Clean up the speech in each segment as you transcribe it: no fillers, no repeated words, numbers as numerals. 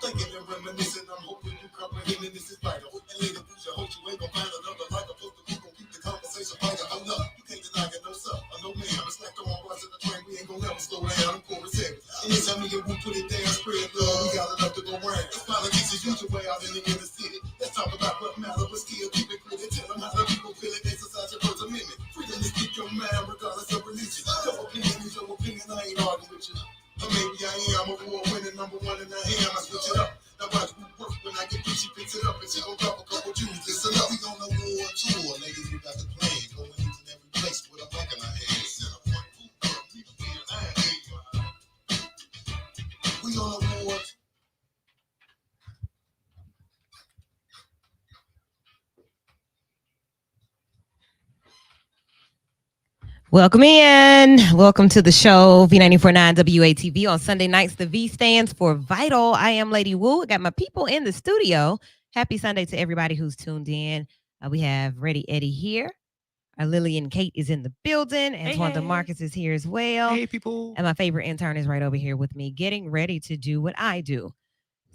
Thinking and reminiscing, I'm hoping you comprehending this is vital. And later, future, hope you ain't gon' find another like a post to keep the conversation vital. Hold up, you can't deny it, no sir, no ma'am. It's like the one bus in the train, we ain't gon' never slow down. I'm chorus heavy. Anytime we get we put it down, spread love, we got enough to go round. It's politics as usual way out in the inner city. Let's talk about what matters, but still keep it clear. Tell them how the people feel it, exercise your First Amendment. Freedom to speak your mind regardless of religion. Your opinion is your opinion, I ain't arguing with you. Or maybe I am award-winning number one in the ham. I switch it up. Now watch who work when I get through. She picks it up and she gon' drop a couple Jews. Listen up, we on the war tour, ladies. We got the plan going each and every place with a mic in our hands. Center point, we on the war. Welcome in. Welcome to the show, V94.9 WATV. On Sunday nights, the V stands for Vital. I am Lady Wu. I got my people in the studio. Happy Sunday to everybody who's tuned in. We have Ready Eddie here. Our Lillian Kate is in the building. Antoine DeMarcus is here as well. Hey, people. And my favorite intern is right over here with me, getting ready to do what I do.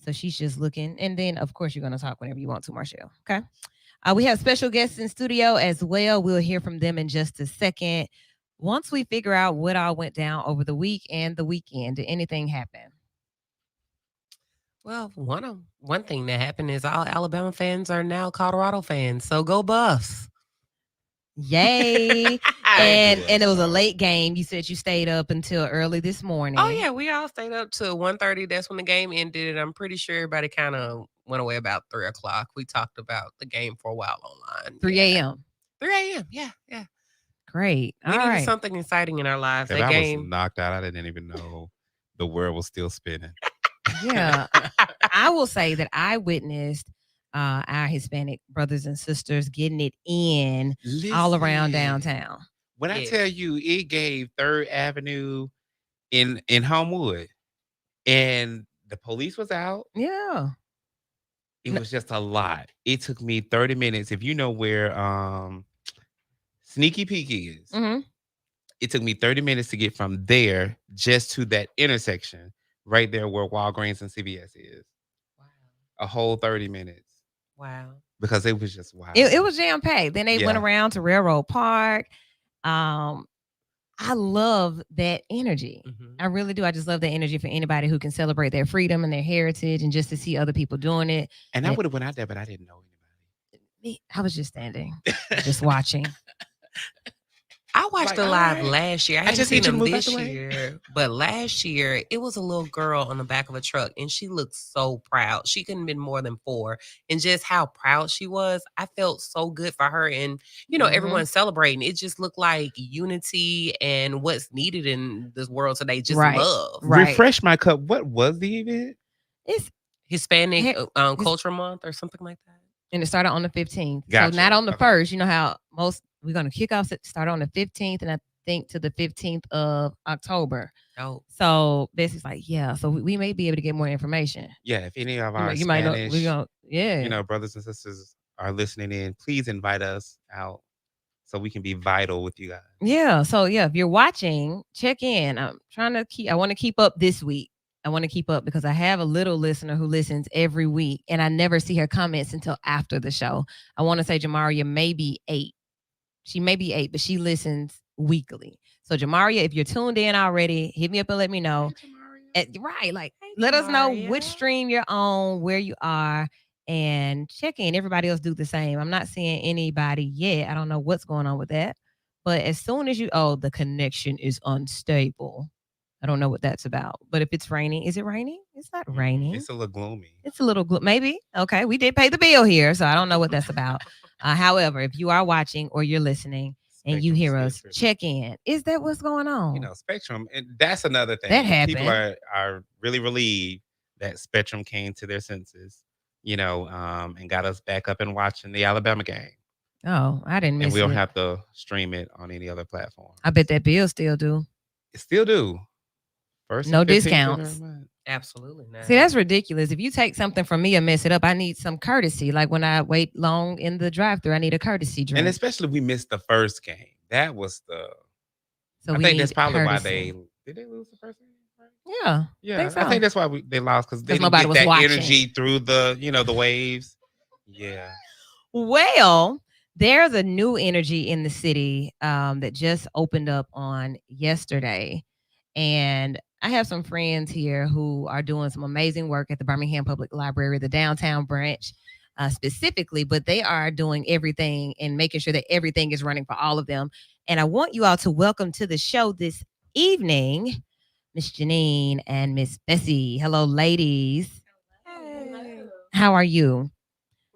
So she's just looking. And then, of course, you're going to talk whenever you want to, Marshall. Okay? We have special guests in studio as well. We'll hear from them in just a second. Once we figure out what all went down over the week and the weekend, did anything happen? Well, one thing that happened is all Alabama fans are now Colorado fans. So go Buffs. Yay. and it was a late game. You said you stayed up until early this morning. Oh, yeah. We all stayed up till 1:30. That's when the game ended. And I'm pretty sure everybody kind of went away about 3 o'clock. We talked about the game for a while online. 3 a.m. 3 a.m. Yeah. Great. We needed something exciting in our lives. That I was knocked out. I didn't even know the world was still spinning. Yeah. I will say that I witnessed our Hispanic brothers and sisters getting it in all around downtown. When I tell you, it gave 3rd Avenue in Homewood, and the police was out. Yeah. It was just a lot. It took me 30 minutes. If you know where Sneaky Peek is, it took me 30 minutes to get from there just to that intersection right there where Walgreens and CVS is. Wow. A whole 30 minutes. Wow. Because it was just wild. It was jam-packed. Then they went around to Railroad Park. I love that energy. I really do. I just love that energy for anybody who can celebrate their freedom and their heritage and just to see other people doing it. And I would have went out there, but I didn't know anybody. I was just standing, just watching. I watched the live last year. I hadn't seen them this year, but last year it was a little girl on the back of a truck, and she looked so proud. She couldn't have been more than 4, and just how proud she was, I felt so good for her. And everyone's celebrating. It just looked like unity and what's needed in this world today. Just love. Refresh my cup. What was the event? It's Hispanic Culture Month or something like that. And it started on the 15th. Gotcha. So not on the 1st. You know how we're going to kick off, start on the 15th, and I think to the 15th of October. Oh. So Bessie's like, yeah, so we may be able to get more information. Yeah, if any of our you Spanish, might know, brothers and sisters are listening in, please invite us out so we can be vital with you guys. Yeah, so if you're watching, check in. I want to keep up this week. I want to keep up because I have a little listener who listens every week, and I never see her comments until after the show. I want to say Jamaria may be 8. She may be 8, but she listens weekly. So Jamaria, if you're tuned in already, hit me up and let me know. Let us know which stream you're on, where you are, and check in. Everybody else do the same. I'm not seeing anybody yet. I don't know what's going on with that. But as soon as the connection is unstable. I don't know what that's about. But if it's raining, is it raining? It's not raining. It's a little gloomy. It's a little maybe. Okay, we did pay the bill here, so I don't know what that's about. However, if you are watching or you're listening and you hear us, check in. Is that what's going on? Spectrum. And that's another thing. That happened. People are really relieved that Spectrum came to their senses, and got us back up and watching the Alabama game. Oh, I didn't miss it. And we don't have to stream it on any other platform. I bet that bill still do. It still do. No discounts. Absolutely not. See, that's ridiculous. If you take something from me and mess it up, I need some courtesy. Like when I wait long in the drive-thru, I need a courtesy drink. And especially we missed the first game. That was I think that's probably why did they lose the first game? Right? Yeah. Yeah, so. I think that's why they lost because they didn't nobody get was that watching. energy through the waves. Yeah. Well, there's a new energy in the city that just opened up on yesterday. And I have some friends here who are doing some amazing work at the Birmingham Public Library, the downtown branch specifically, but they are doing everything and making sure that everything is running for all of them. And I want you all to welcome to the show this evening, Miss Janine and Miss Bessie. Hello, ladies. Hey. How are you?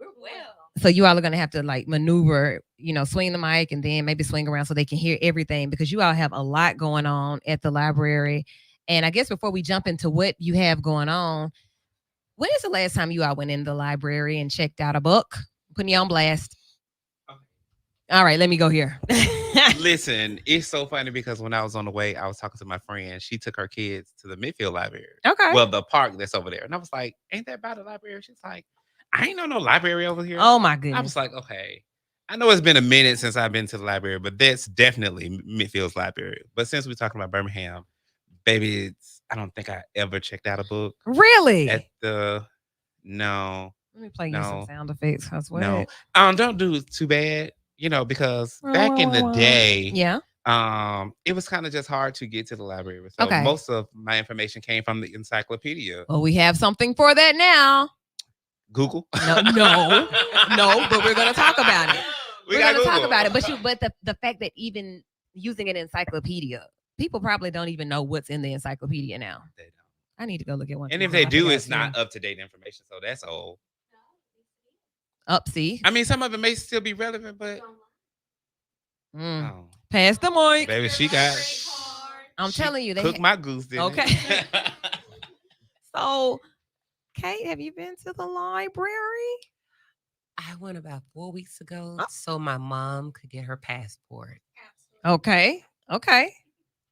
We're well. So you all are going to have to like maneuver, swing the mic and then maybe swing around so they can hear everything because you all have a lot going on at the library. And I guess before we jump into what you have going on, when is the last time you all went in the library and checked out a book? Putting you on blast. Okay. All right, let me go here. Listen, it's so funny because when I was on the way, I was talking to my friend. She took her kids to the Midfield Library. Okay. Well, the park that's over there. And I was like, ain't that by the library? She's like, I ain't know no library over here. Oh, my goodness. I was like, okay. I know it's been a minute since I've been to the library, but that's definitely Midfield's library. But since we're talking about Birmingham, baby, I don't think I ever checked out a book. Really? No. Let me play you some sound effects. No. Don't do too bad, because back in the day, yeah. It was kind of just hard to get to the library. So most of my information came from the encyclopedia. Well, we have something for that now. Google? No, but we're going to talk about it. We're going to talk about it. But the fact that even using an encyclopedia, people probably don't even know what's in the encyclopedia now. They don't. I need to go look at one. And if they do, it's not up-to-date information. So that's old. See? I mean, some of it may still be relevant, but... Pass the mic. Baby, she got... I'm telling you. They cook my goose, didn't it? So... Kate, have you been to the library? I went about 4 weeks ago so my mom could get her passport. Okay.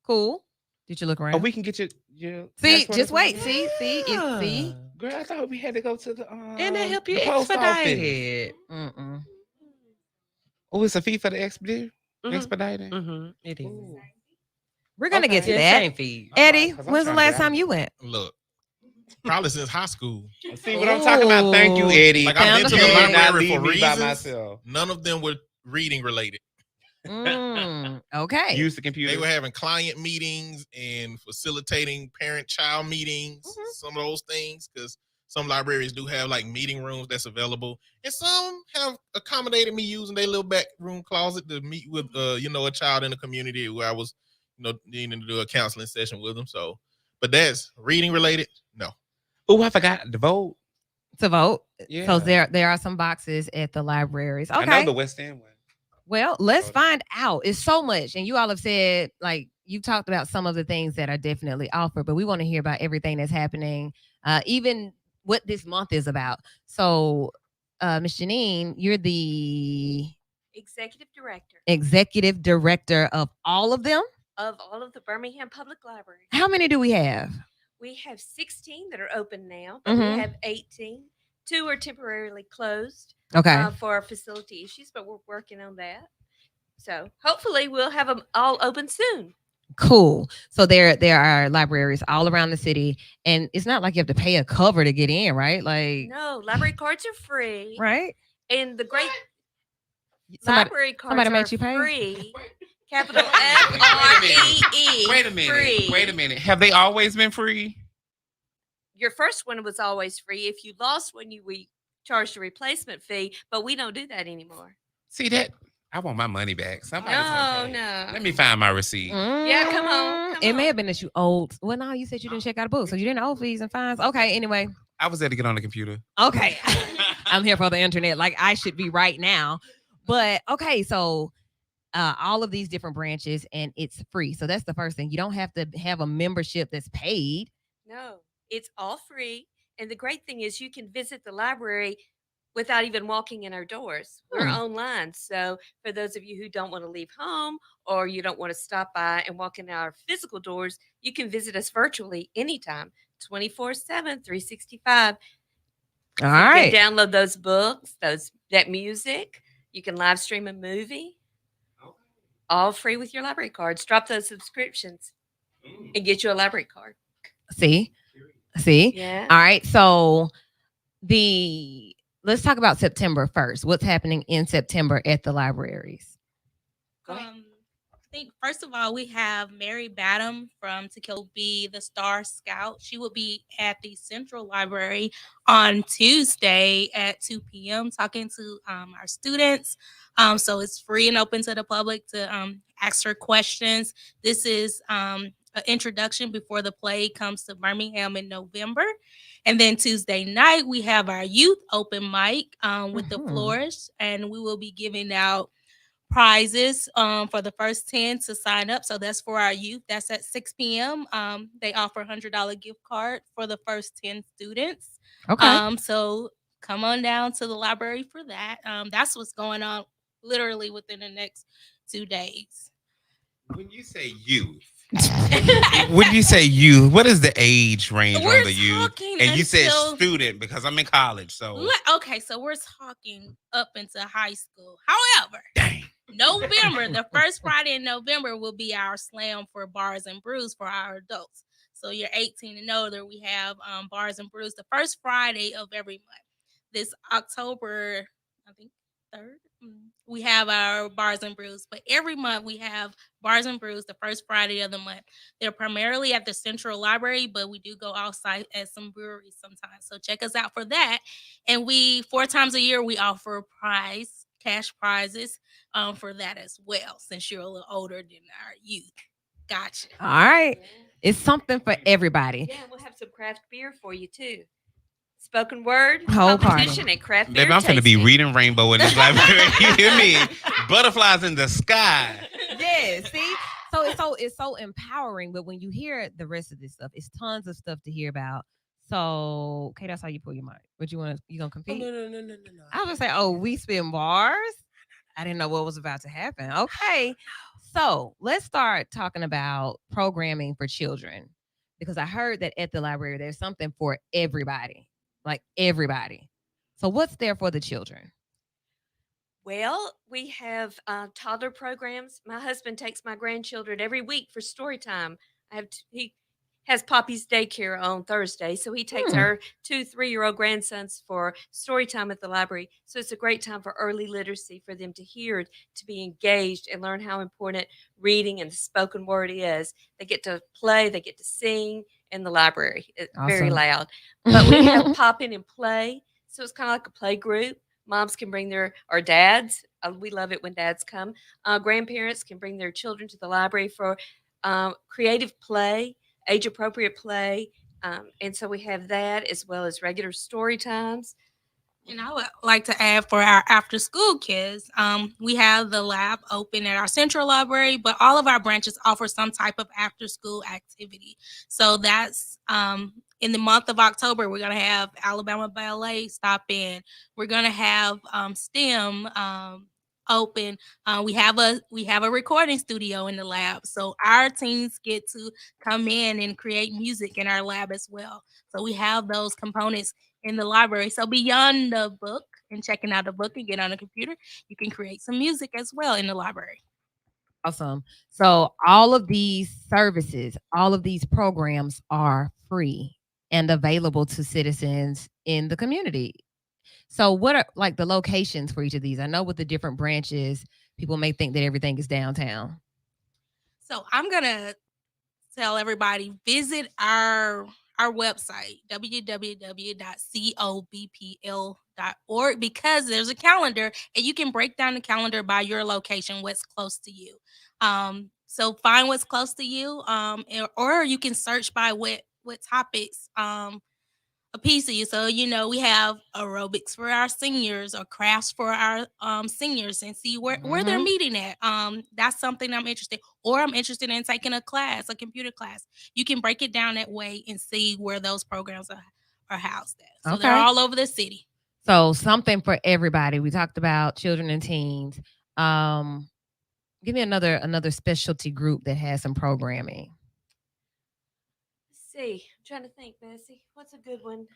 Cool. Did you look around? Oh, we can get your see, just wait. See. Girl, I thought we had to go to the and they help you expedite it. Oh, it's a fee for the expediting? It is. Ooh. We're gonna get to that. Fee. Eddie, when's the last time you went? Look. Probably since high school. See what I'm talking about? Thank you, Eddie. Like I've been to the library for reasons. By myself. None of them were reading related. Okay. Use the computer. They were having client meetings and facilitating parent-child meetings. Some of those things, because some libraries do have like meeting rooms that's available, and some have accommodated me using their little back room closet to meet with a child in the community where I was needing to do a counseling session with them. So, but that's reading related. No. Oh, I forgot to vote. Yeah. So there are some boxes at the libraries. Okay. I know the West End one. Well, let's find out. It's so much. And you all have said, like, you talked about some of the things that are definitely offered, but we want to hear about everything that's happening, even what this month is about. So, Ms. Janine, you're the executive director of all of them? Of all of the Birmingham Public Library. How many do we have? We have 16 that are open now, but we have 18. 2 are temporarily closed for facility issues, but we're working on that. So hopefully we'll have them all open soon. Cool. So there are libraries all around the city, and it's not like you have to pay a cover to get in, right? Like no, library cards are free, right? And the great library cards makes you pay? Free. Capital FREE. Wait a minute. Free. Wait a minute. Have they always been free? Your first one was always free. If you lost one, we charged a replacement fee, but we don't do that anymore. See that? I want my money back. No. Let me find my receipt. Yeah, come on. It may have been that you owed. Well, no, you said you didn't check out a book, so you didn't owe fees and fines. Okay, anyway. I was there to get on the computer. Okay. I'm here for the internet like I should be right now. But okay, so all of these different branches, and it's free. So that's the first thing. You don't have to have a membership that's paid. No, it's all free. And the great thing is you can visit the library without even walking in our doors. We're online. So for those of you who don't want to leave home or you don't want to stop by and walk in our physical doors, you can visit us virtually anytime, 24/7, 365. All right. You can download those books, that music. You can live stream a movie. All free with your library cards. Drop those subscriptions and get you a library card. See? Yeah. All right. So let's talk about September 1st. What's happening in September at the libraries? Go ahead. I think first of all, we have Mary Badham from Tequila be the Star Scout. She will be at the Central Library on Tuesday at 2 p.m. talking to our students. So it's free and open to the public to ask her questions. This is an introduction before the play comes to Birmingham in November. And then Tuesday night, we have our youth open mic with the Flourish, and we will be giving out prizes for the first 10 to sign up. So that's for our youth. That's at 6 p.m. They offer a $100 gift card for the first 10 students. Okay. So come on down to the library for that. That's what's going on literally within the next 2 days. When you say youth, what is the age range We're on the youth? talking And you said until- student because I'm in college, so Okay, so we're talking up into high school. However, dang. November, the first Friday in November will be our slam for Bars and Brews for our adults. So you're 18 and older. We have Bars and Brews the first Friday of every month. This October, I think 3rd, we have our Bars and Brews. But every month we have Bars and Brews the first Friday of the month. They're primarily at the Central Library, but we do go outside at some breweries sometimes. So check us out for that. And 4 times a year we offer cash prizes for that as well, since you're a little older than our youth. Gotcha. All right. It's something for everybody. Yeah, we'll have some craft beer for you too. Spoken word Whole competition and craft beer. Baby, I'm finna be tasting. reading rainbow in this library. You hear me? Butterflies in the sky. Yeah, see? It's so empowering, but when you hear the rest of this stuff, it's tons of stuff to hear about. So, okay, that's how you pull your mic. But you gonna compete? No. I was gonna say, oh, we spin bars. I didn't know what was about to happen. Okay. So let's start talking about programming for children. Because I heard that at the library there's something for everybody. Like everybody. So what's there for the children? Well, we have toddler programs. My husband takes my grandchildren every week for story time. He has Poppy's daycare on Thursday, so he takes our 2, 3-year-old grandsons for story time at the library. So it's a great time for early literacy for them to hear, to be engaged, and learn how important reading and the spoken word is. They get to play, they get to sing in the library. It's very Awesome. loud. But we have pop in and play, so it's kind of like a play group. Moms can bring or dads. We love it when dads come. Grandparents can bring their children to the library for creative play, age-appropriate play. And so we have that as well as regular story times. And I would like to add for our after school kids, we have the lab open at our Central Library, but all of our branches offer some type of after school activity. So that's in the month of October, we're going to have Alabama Ballet stop in. We're going to have STEM open. We have a recording studio in the lab, so our teens get to come in and create music in our lab as well. So we have those components in the library. So beyond the book and checking out the book and get on the computer, you can create some music as well in the library. Awesome. So all of these services, all of these programs are free and available to citizens in the community. So what are like the locations for each of these? I know with the different branches, people may think that everything is downtown. So I'm going to tell everybody, visit our website, www.cobpl.org, because there's a calendar and you can break down the calendar by your location, what's close to you. So find what's close to you, or you can search by what topics appease to you. So, we have aerobics for our seniors or crafts for our seniors, and see where they're meeting at. That's something I'm interested, or I'm interested in taking a computer class. You can break it down that way and see where those programs are housed at. So they're all over the city. So something for everybody. We talked about children and teens. Give me another specialty group that has some programming. Let's see. I'm trying to think, Bessie. What's a good one?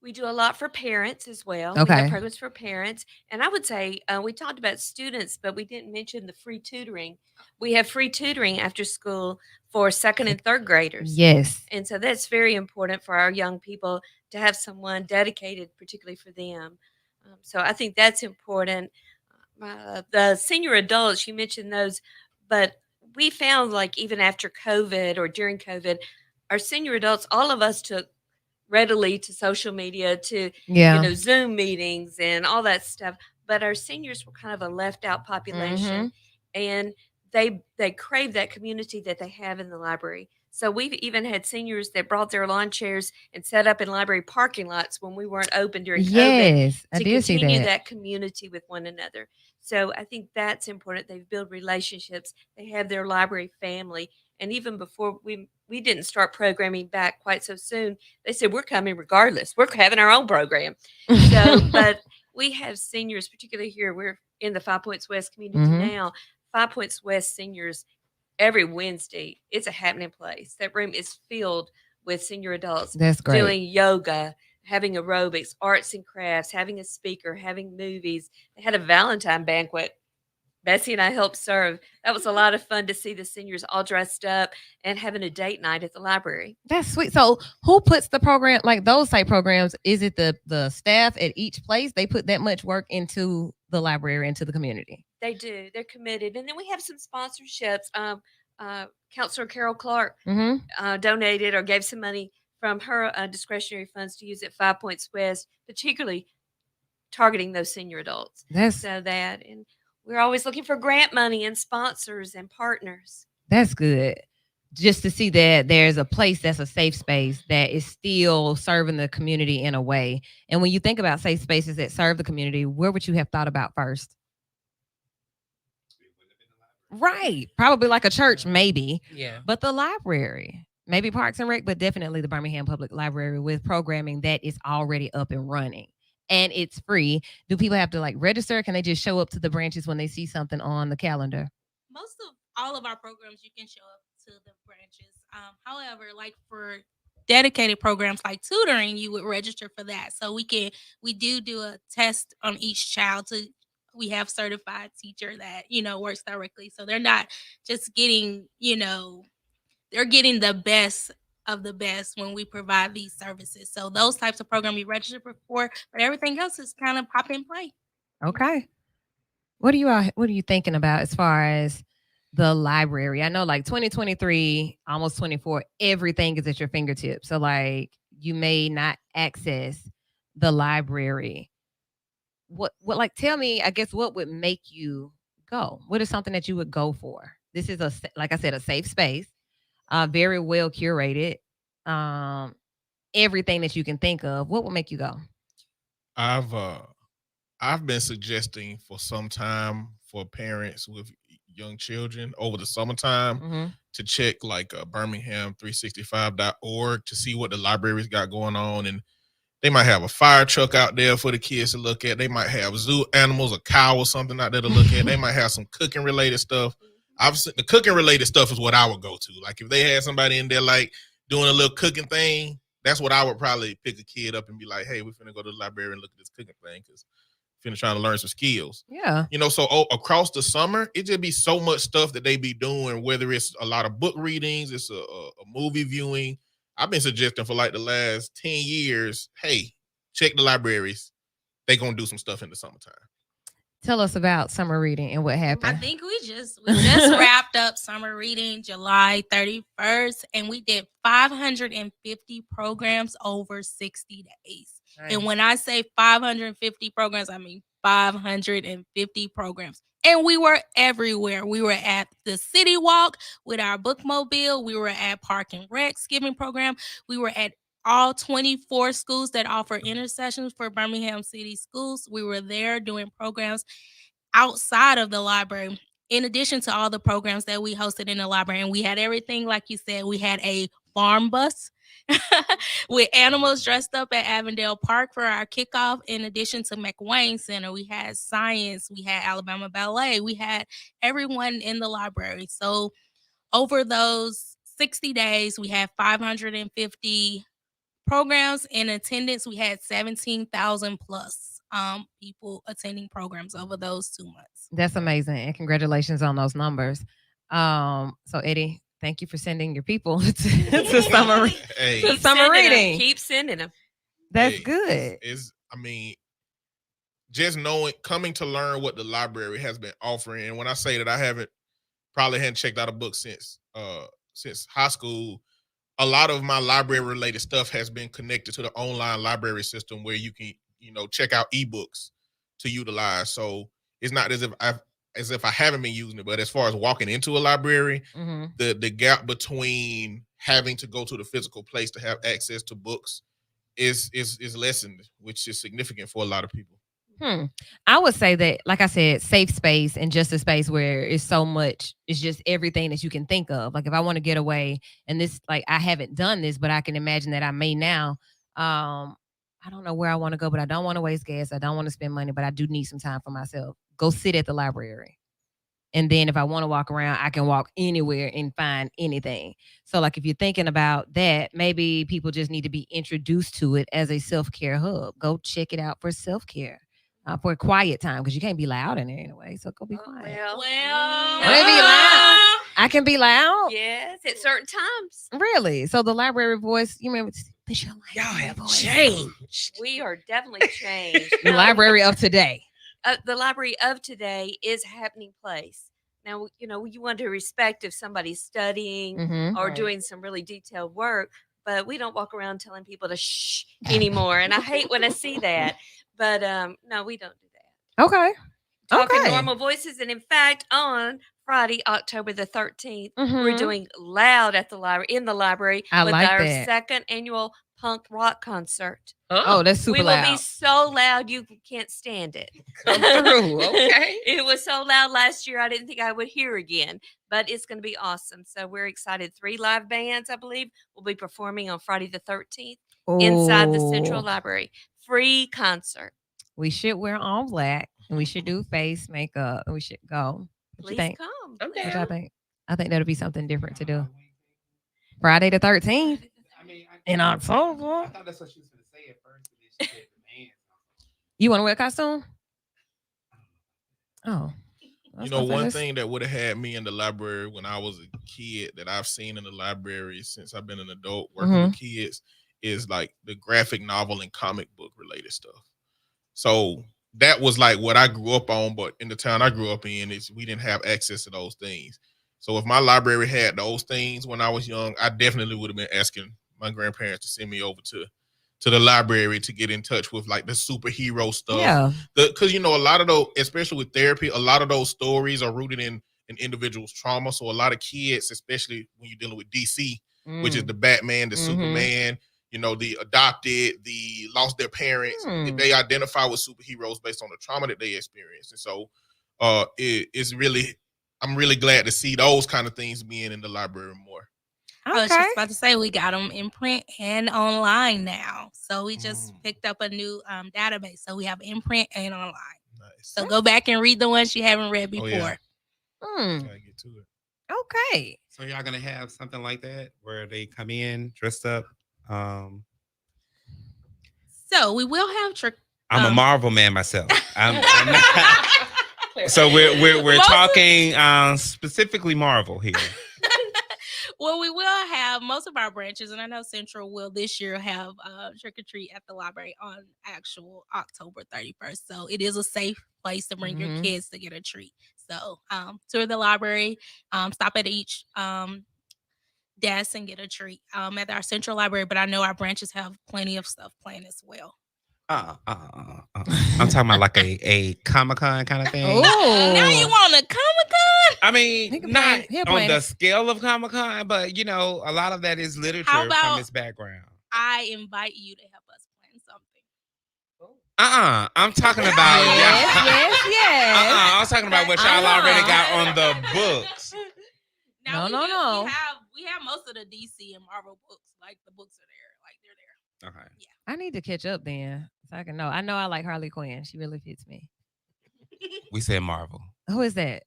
We do a lot for parents as well. We Okay. have programs for parents. And I would say we talked about students, but we didn't mention the free tutoring. We have free tutoring after school for second and third graders. Yes. And so that's very important for our young people to have someone dedicated, particularly for them. So I think that's important. The senior adults, you mentioned those, but we found like even after COVID or during COVID, our senior adults, all of us took readily to social media, to Yeah. Zoom meetings and all that stuff. But our seniors were kind of a left out population, and they crave that community that they have in the library. So we've even had seniors that brought their lawn chairs and set up in library parking lots when we weren't open during COVID Yes, I to did see continue that. that community with one another. So I think that's important. They've built relationships. They have their library family. And even before we didn't start programming back quite so soon, they said we're coming regardless. We're having our own program. So, but we have seniors, particularly here. We're in the Five Points West community now. Five Points West seniors every Wednesday. It's a happening place. That room is filled with senior adults That's great. doing yoga, having aerobics, arts and crafts, having a speaker, having movies. They had a Valentine banquet. Bessie and I helped serve. That was a lot of fun to see the seniors all dressed up and having a date night at the library. That's sweet. So who puts the program, like those type programs? Is it the staff at each place? They put that much work into the library, into the community. They do. They're committed. And then we have some sponsorships. Counselor Carol Clark donated or gave some money from her discretionary funds to use at Five Points West, particularly targeting those senior adults. So that, and we're always looking for grant money and sponsors and partners. That's good. Just to see that there's a place that's a safe space that is still serving the community in a way. And when you think about safe spaces that serve the community, where would you have thought about first? Right. Probably like a church, maybe. Yeah. But the library, maybe Parks and Rec, but definitely the Birmingham Public Library with programming that is already up and running. And it's free. Do people have to like register? Can they just show up to the branches when they see something on the calendar? Most of all of our programs, you can show up to the branches. However, like for dedicated programs like tutoring, you would register for that. So we do a test on each child we have certified teacher that works directly. So they're not just getting they're getting the best of the best when we provide these services. So those types of programs we register for, but everything else is kind of pop and play. Okay. What are you thinking about as far as the library? I know like 2023, almost 24, everything is at your fingertips. So like you may not access the library. What like tell me, I guess, what would make you go? What is something that you would go for? This is like I said, a safe space, very well curated, everything that you can think of. What would make you go? I've been suggesting for some time for parents with young children over the summertime to check like Birmingham365.org to see what the libraries got going on. And they might have a fire truck out there for the kids to look at. They might have zoo animals, a cow or something out there to look at. They might have some cooking related stuff. Obviously, the cooking related stuff is what I would go to. Like if they had somebody in there like doing a little cooking thing, that's what I would probably pick a kid up and be like, hey, we're finna go to the library and look at this cooking thing because finna trying to learn some skills. Yeah. So across the summer, it just be so much stuff that they be doing, whether it's a lot of book readings, it's a movie viewing. I've been suggesting for like the last 10 years, hey, check the libraries. They gonna do some stuff in the summertime. Tell us about summer reading and what happened. I think we just wrapped up summer reading July 31st, and we did 550 programs over 60 days. Nice. And when I say 550 programs, I mean 550 programs. And we were everywhere. We were at the City Walk with our bookmobile. We were at Park and Rec's giving program. We were at all 24 schools that offer intercessions for Birmingham City schools. We were there doing programs outside of the library, in addition to all the programs that we hosted in the library. And we had everything, like you said, we had a farm bus with animals dressed up at Avondale Park for our kickoff. In addition to McWayne Center, we had science, we had Alabama Ballet, we had everyone in the library. So over those 60 days, we had 550 programs in attendance. We had 17,000 plus people attending programs over those 2 months. That's amazing, and congratulations on those numbers. So Eddie, thank you for sending your people to summer Hey, to Keep summer sending 'em. reading. Keep sending them. That's hey, good. I mean, just coming to learn what the library has been offering. And when I say that, I hadn't checked out a book since high school. A lot of my library related stuff has been connected to the online library system where you can, check out ebooks to utilize. So it's not as if I haven't been using it, but as far as walking into a library, the gap between having to go to the physical place to have access to books is lessened, which is significant for a lot of people. I would say that, like I said, safe space and just a space where it's so much, it's just everything that you can think of. Like if I want to get away, and this, like I haven't done this, but I can imagine that I may now. I don't know where I want to go, but I don't want to waste gas. I don't want to spend money, but I do need some time for myself. Go sit at the library. And then if I want to walk around, I can walk anywhere and find anything. So like if you're thinking about that, maybe people just need to be introduced to it as a self-care hub. Go check it out for self-care. For a quiet time, because you can't be loud in there anyway. So go be quiet. Well, be loud. I can be loud. Yes, at certain times. Really? So the library voice, you remember? Y'all have changed. We are definitely changed. The library of today. The library of today is a happening place. Now, you want to respect if somebody's studying or doing some really detailed work, but we don't walk around telling people to shh anymore. And I hate when I see that. But no, we don't do that. Okay. Talking normal voices. And in fact, on Friday, October the 13th, we're doing loud at the library, in the library, with like our that. second annual punk rock concert. Oh, that's super loud. We will be so loud you can't stand it. Come through. Okay. It was so loud last year, I didn't think I would hear again. But it's going to be awesome. So we're excited. 3 live bands, I believe, will be performing on Friday the 13th inside the Central Library. Free concert. We should wear all black, and we should do face makeup. We should go. What you think? Come. What y'all think? I think that'll be something different to do. Friday the 13th in October. I thought that's what she was going to say at first. And then she said the man. You want to wear a costume? Oh. One thing that would have had me in the library when I was a kid that I've seen in the library since I've been an adult working with kids is like the graphic novel and comic book related stuff. So that was like what I grew up on, but in the town I grew up in, we didn't have access to those things. So if my library had those things when I was young, I definitely would have been asking my grandparents to send me over to the library to get in touch with like the superhero stuff. Yeah. Because, a lot of those, especially with therapy, a lot of those stories are rooted in an individual's trauma. So a lot of kids, especially when you're dealing with DC, which is the Batman, the Superman, the adopted, the lost their parents, they identify with superheroes based on the trauma that they experienced. And so I'm really glad to see those kind of things being in the library more. I was just about to say we got them in print and online now. So we just picked up a new database. So we have in print and online. Nice. So go back and read the ones you haven't read before. Gotta get to it. Okay. So y'all gonna have something like that where they come in dressed up? So we will have trick. I'm a Marvel man myself. I'm not, so we're talking specifically Marvel here. Well, we will have most of our branches, and I know Central will this year have trick or treat at the library on actual October 31st. So it is a safe place to bring your kids to get a treat. So tour the library, stop at each desk and get a treat at our Central Library. But I know our branches have plenty of stuff planned as well. I'm talking about like a Comic-Con kind of thing. Oh, now you want a Comic-Con? I mean, not on the scale of Comic-Con, but a lot of that is literature from its background. I invite you to help us plan something. I'm talking about yes. I was talking about what y'all already got on the books. Now, no. We have most of the DC and Marvel books. Like the books are there. Like they're there. Okay. Yeah. I need to catch up then. So I can know. I know I like Harley Quinn. She really fits me. We said Marvel. Who is that?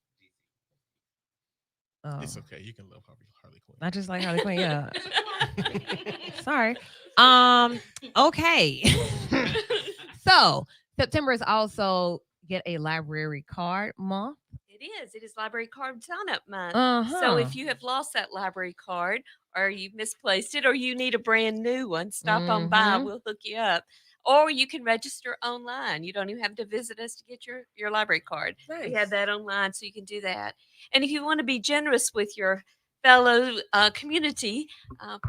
It's okay. You can love Harley Quinn. I just like Harley Quinn. Yeah. Sorry. Okay. So September is also Get a Library Card Month. It is. It is Library Card Sign Up Month. Uh-huh. So if you have lost that library card or you've misplaced it or you need a brand new one, stop on by. We'll hook you up. Or you can register online. You don't even have to visit us to get your library card. We have that online, so you can do that. And if you want to be generous with your fellow community,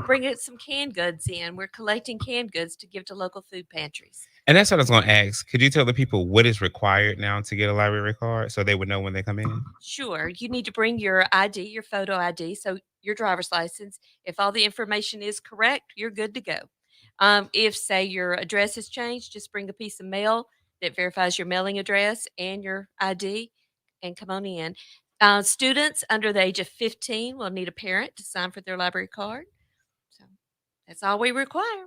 bring it some canned goods in. We're collecting canned goods to give to local food pantries. And that's what I was going to ask. Could you tell the people what is required now to get a library card so they would know when they come in? Sure. You need to bring your ID, your photo ID, so your driver's license. If all the information is correct, you're good to go. If, say, your address has changed, just bring a piece of mail that verifies your mailing address and your ID and come on in. Students under the age of 15 will need a parent to sign for their library card. So that's all we require.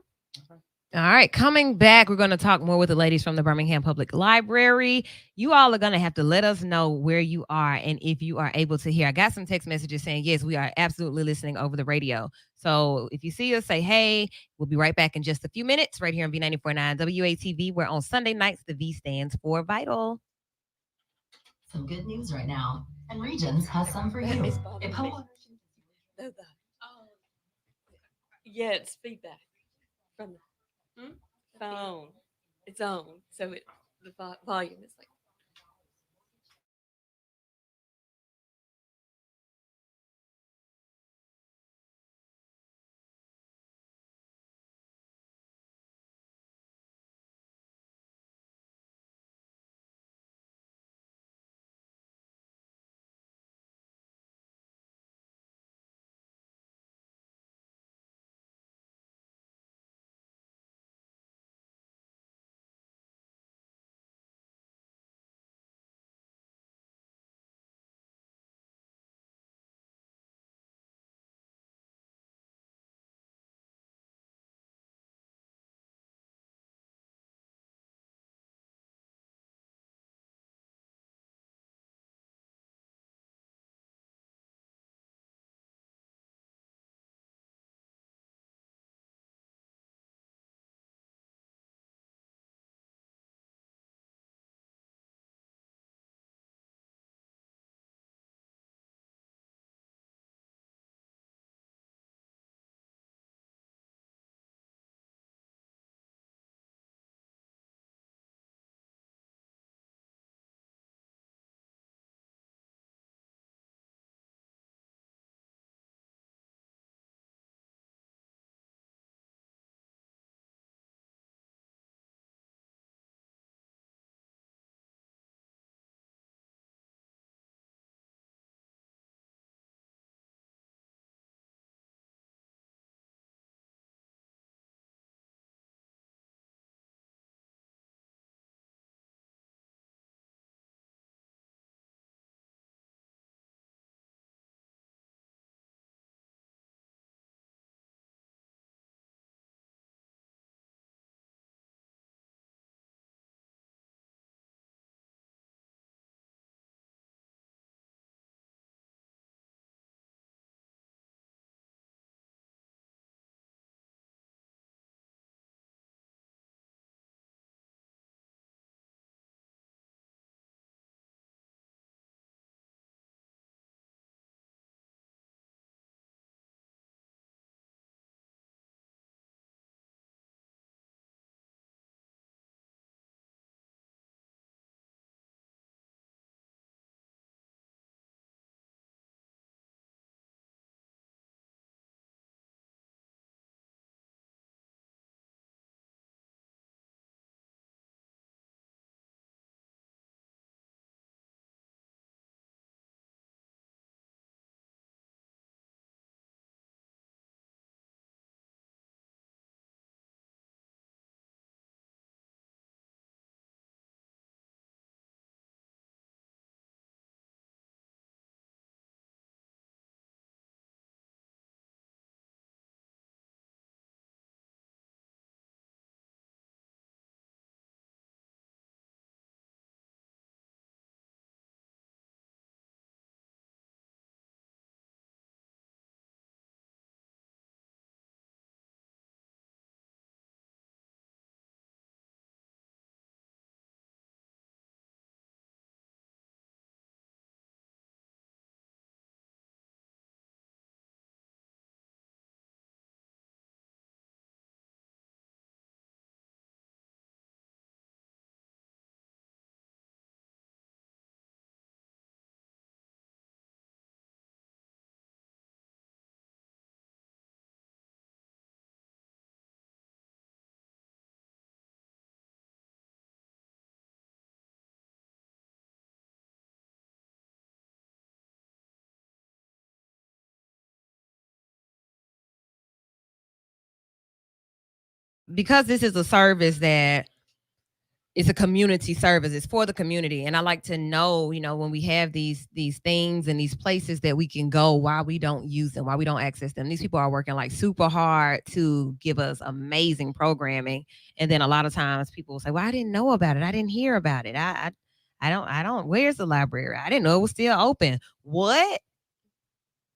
All right, coming back, we're going to talk more with the ladies from the Birmingham Public Library. You all are going to have to let us know where you are and if you are able to hear. I got some text messages saying, yes, we are absolutely listening over the radio. So if you see us, say, hey, we'll be right back in just a few minutes right here on V94.9 WATV, where on Sunday nights, the V stands for Vital. Some good news right now, and Regions has some for you. Yeah, it's feedback from the phone. It's on, so the volume is like. because this is a service that it's a community service. It's for the community. And I like to know, when we have these things and these places that we can go, why we don't use them, why we don't access them. These people are working like super hard to give us amazing programming. And then a lot of times people will say, well, I didn't know about it. I didn't hear about it. I don't, where's the library? I didn't know it was still open. What?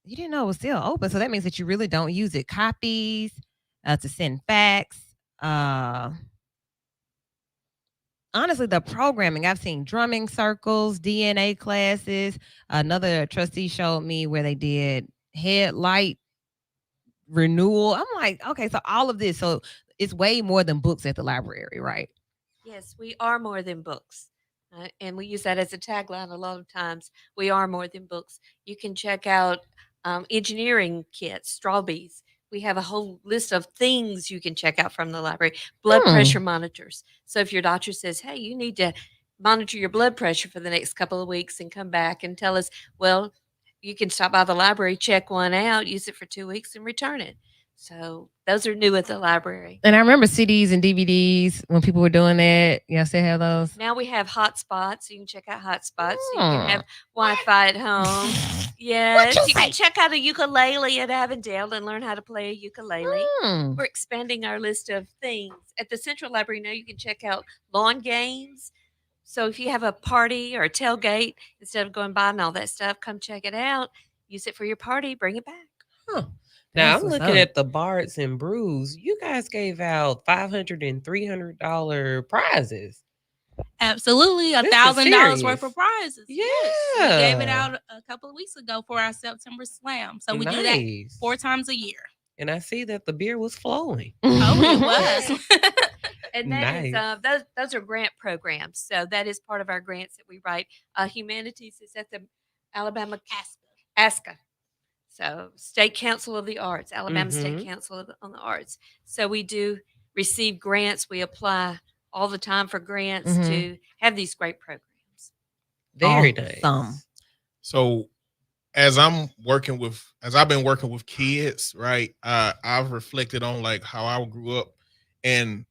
You didn't know it was still open. So that means that you really don't use it. Copies, to send fax, honestly, the programming, I've seen drumming circles, DNA classes. Another trustee showed me where they did headlight renewal. I'm like, okay, so all of this. So it's way more than books at the library, right? Yes, we are more than books. And we use that as a tagline a lot of times. We are more than books. You can check out engineering kits, straw bees. We have a whole list of things you can check out from the library. Blood pressure monitors. So if your doctor says, hey, you need to monitor your blood pressure for the next couple of weeks and come back and tell us, well, you can stop by the library, check one out, use it for 2 weeks and return it. So those are new at the library. And I remember CDs and DVDs when people were doing that. You still have those? Now we have hotspots. You can check out hotspots. So you can have Wi-Fi at home. Yes, you can check out a ukulele at Avondale and learn how to play a ukulele. We're expanding our list of things. At the Central Library now you can check out lawn games. So if you have a party or a tailgate, instead of going by and all that stuff, come check it out. Use it for your party. Bring it back. Huh. Now I'm looking at the Bards and Brews. You guys gave out $500 and $300 prizes. Absolutely, $1,000 worth of prizes. Yeah, yes. We gave it out a couple of weeks ago for our September Slam. So we do that 4 times a year. And I see that the beer was flowing. Oh, it was. And that is, those are grant programs. So that is part of our grants that we write. Humanities is at the Alabama ASCA. So State Council of the Arts, Alabama State Council on the Arts. So we do receive grants. We apply all the time for grants to have these great programs. Very nice. So as I've been working with kids, right? I've reflected on like how I grew up, and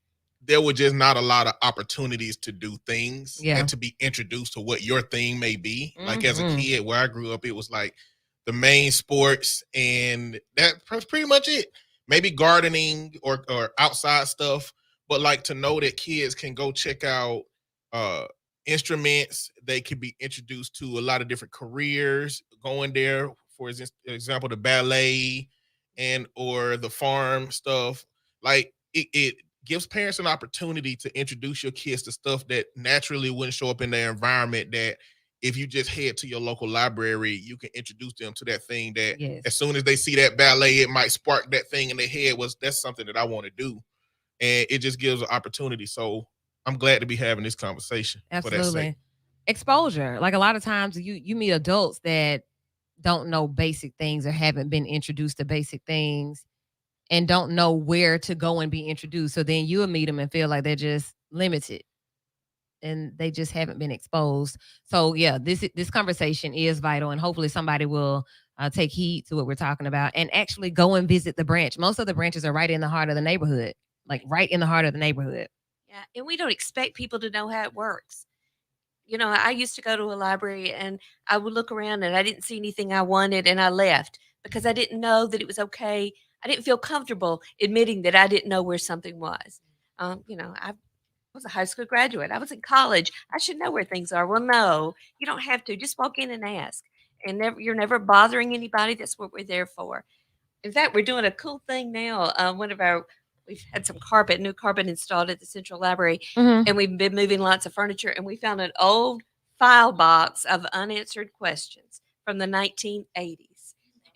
there were just not a lot of opportunities to do things and to be introduced to what your thing may be. Like as a kid, where I grew up, it was like the main sports, and that's pretty much it. Maybe gardening or outside stuff, but like to know that kids can go check out instruments, they can be introduced to a lot of different careers, going there, for example, the ballet and or the farm stuff. Like it gives parents an opportunity to introduce your kids to stuff that naturally wouldn't show up in their environment, that if you just head to your local library, you can introduce them to that thing that as soon as they see that ballet, it might spark that thing in their head, that's something that I want to do. And it just gives an opportunity. So I'm glad to be having this conversation. Absolutely. Exposure. Like a lot of times you meet adults that don't know basic things or haven't been introduced to basic things and don't know where to go and be introduced. So then you'll meet them and feel like they're just limited and they just haven't been exposed. So yeah, this conversation is vital, and hopefully somebody will take heed to what we're talking about and actually go and visit the branch. Most of the branches are right in the heart of the neighborhood, Yeah, and we don't expect people to know how it works. I used to go to a library and I would look around and I didn't see anything I wanted and I left because I didn't know that it was okay. I didn't feel comfortable admitting that I didn't know where something was. I was a high school graduate. I was in college. I should know where things are. Well, no, you don't have to. Just walk in and ask. And you're never bothering anybody. That's what we're there for. In fact, we're doing a cool thing now. We've had some new carpet installed at the Central Library, and we've been moving lots of furniture, and we found an old file box of unanswered questions from the 1980s.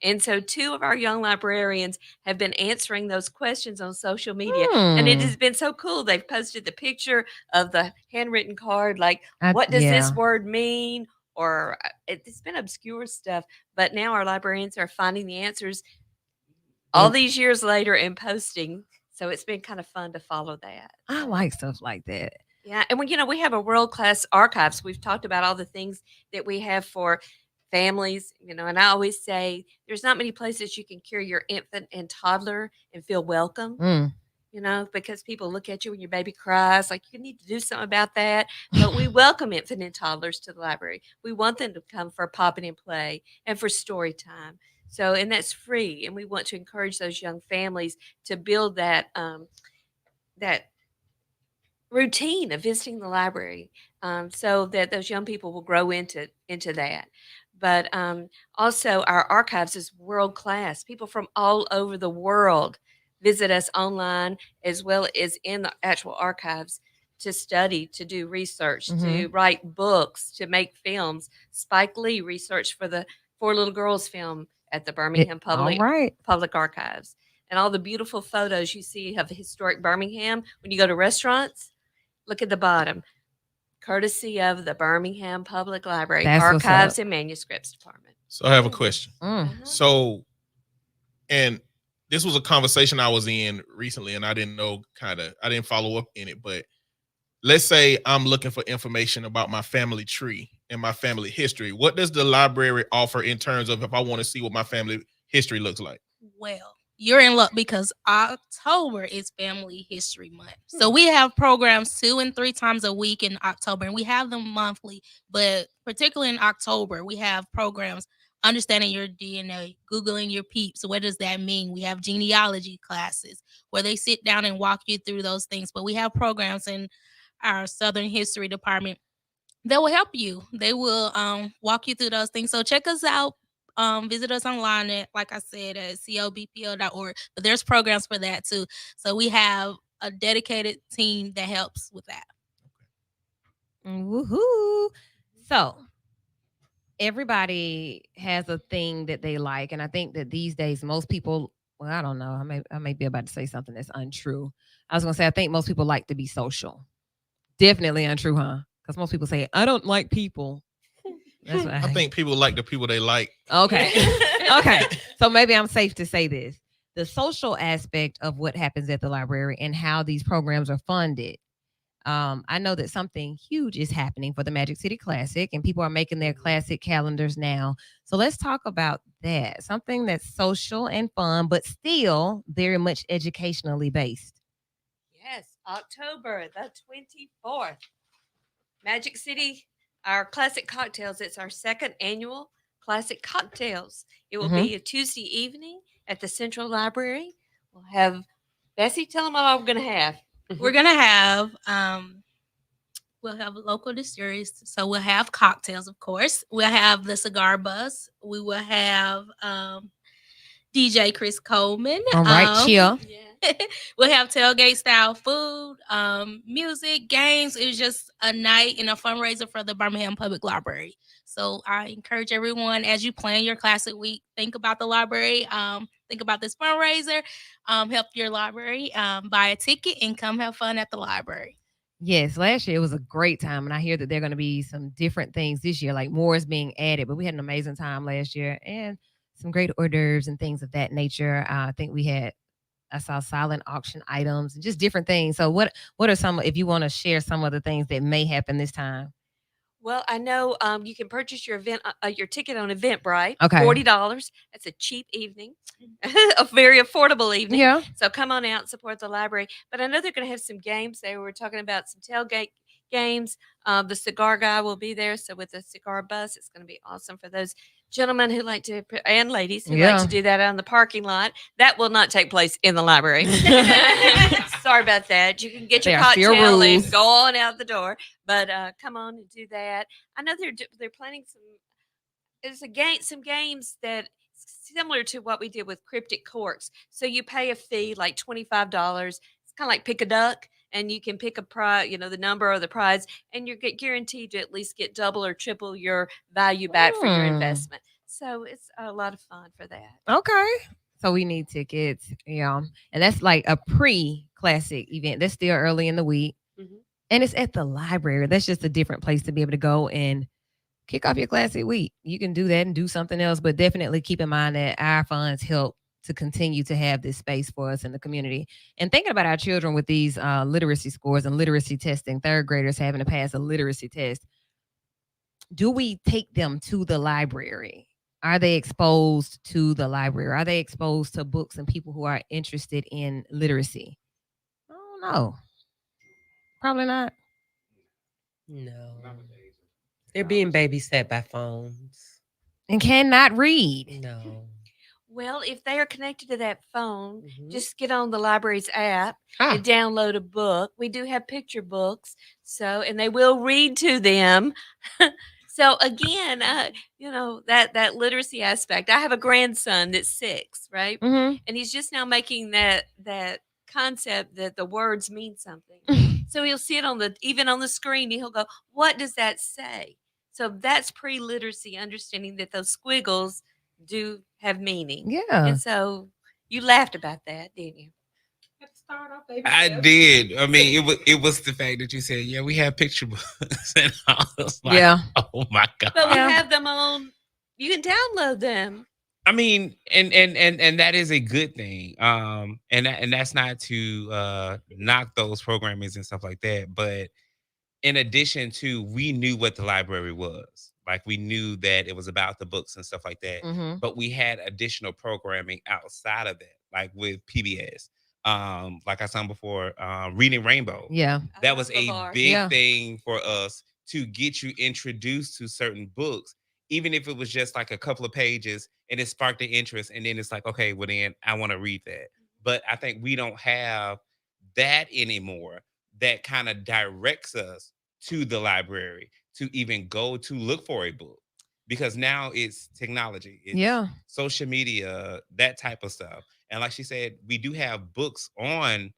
And so 2 of our young librarians have been answering those questions on social media, and it has been so cool. They've posted the picture of the handwritten card, like, what does this word mean? Or it's been obscure stuff, but now our librarians are finding the answers all these years later and posting. So it's been kind of fun to follow that. I like stuff like that. Yeah. And we have a world-class archives. We've talked about all the things that we have for families, and I always say there's not many places you can carry your infant and toddler and feel welcome. because people look at you when your baby cries, like you need to do something about that. But we welcome infant and toddlers to the library. We want them to come for popping and play and for story time. So, and that's free. And we want to encourage those young families to build that that routine of visiting the library, so that those young people will grow into that. But also, our archives is world class. People from all over the world visit us online as well as in the actual archives to study, to do research, to write books, to make films. Spike Lee researched for the Four Little Girls film at the Birmingham Public Archives. And all the beautiful photos you see of historic Birmingham when you go to restaurants, look at the bottom. Courtesy of the Birmingham Public Library, That's Archives and Manuscripts Department. So I have a question. Uh-huh. So, and this was a conversation I was in recently, and I didn't know, I didn't follow up in it, but let's say I'm looking for information about my family tree and my family history. What does the library offer in terms of if I want to see what my family history looks like? Well, you're in luck because October is Family History Month. So we have programs 2 and 3 times a week in October, and we have them monthly. But particularly in October, we have programs understanding your DNA, Googling your peeps. What does that mean? We have genealogy classes where they sit down and walk you through those things. But we have programs in our Southern History Department that will help you. They will walk you through those things. So check us out. Visit us online at, like I said, at cobpo.org. But there's programs for that too. So we have a dedicated team that helps with that. Woohoo! So everybody has a thing that they like, and I think that these days most people. Well, I don't know. I may be about to say something that's untrue. I was gonna say I think most people like to be social. Definitely untrue, huh? Because most people say I don't like people. That's what I think people like the people they like. Okay. Okay. So maybe I'm safe to say this. The social aspect of what happens at the library and how these programs are funded. I know that something huge is happening for the Magic City Classic, and people are making their classic calendars now. So let's talk about that. Something that's social and fun, but still very much educationally based. Yes, October the 24th. Magic City, our Classic Cocktails. It's our second annual Classic Cocktails. It will be a Tuesday evening at the Central Library. We'll have, Bessie, tell them what we're going to have. We're going to have, we'll have local distilleries. So we'll have cocktails, of course. We'll have the cigar bus. We will have DJ Chris Coleman. All right, chill. We'll have tailgate style food, music, games. It was just a night and a fundraiser for the Birmingham Public Library. So I encourage everyone, as you plan your Classic Week, think about the library, think about this fundraiser, help your library, buy a ticket, and come have fun at the library. Yes, last year it was a great time, and I hear that there are going to be some different things this year, like more is being added. But we had an amazing time last year, and some great hors d'oeuvres and things of that nature. I think I saw silent auction items and just different things. So what are some, if you want to share some of the things that may happen this time? Well, I know you can purchase your ticket on Eventbrite. Okay. $40. That's a cheap evening, a very affordable evening. Yeah. So come on out and support the library. But I know they're going to have some games. They were talking about some tailgate games. The cigar guy will be there. So with the cigar bus, it's going to be awesome for those gentlemen who like to, and ladies who like to do that out in the parking lot. That will not take place in the library. Sorry about that. You can get your cocktail and go on out the door. But come on and do that. I know they're planning some games that similar to what we did with Cryptic Corks. So you pay a fee like $25. It's kind of like pick a duck. And you can pick a prize, the number or the prize, and you're guaranteed to at least get double or triple your value back for your investment. So it's a lot of fun for that. Okay. So we need tickets, and that's like a pre-classic event. That's still early in the week, and it's at the library. That's just a different place to be able to go and kick off your classic week. You can do that and do something else, but definitely keep in mind that our funds help to continue to have this space for us in the community. And thinking about our children with these literacy scores and literacy testing, third graders having to pass a literacy test, do we take them to the library? Are they exposed to the library? Are they exposed to books and people who are interested in literacy? don't know. Probably not. No. They're being babysat by phones. And cannot read. No. Well, if they are connected to that phone, Mhm. just get on the library's app and download a book. We do have picture books, and they will read to them. So again, that literacy aspect. I have a grandson that's 6, right? Mm-hmm. And he's just now making that concept that the words mean something. So he'll see it even on the screen, and he'll go, "What does that say?" So that's pre-literacy, understanding that those squiggles do have meaning. Yeah. And so you laughed about that, didn't you? I did. I mean, it was the fact that you said, yeah, we have picture books, and I was like, Yeah. oh my god. But we have them on. You can download them. I mean, and that is a good thing. And that's not to knock those programmings and stuff like that, but in addition to, we knew what the library was. Like, we knew that it was about the books and stuff like that. Mm-hmm. But we had additional programming outside of that, like with PBS. Like I said before, Reading Rainbow. Yeah. That was a big Yeah. thing for us to get you introduced to certain books, even if it was just like a couple of pages and it sparked the interest. And then it's like, okay, well then I want to read that. But I think we don't have that anymore that kind of directs us to the library to even go to look for a book, because now it's technology, it's social media, that type of stuff. And like she said, we do have books on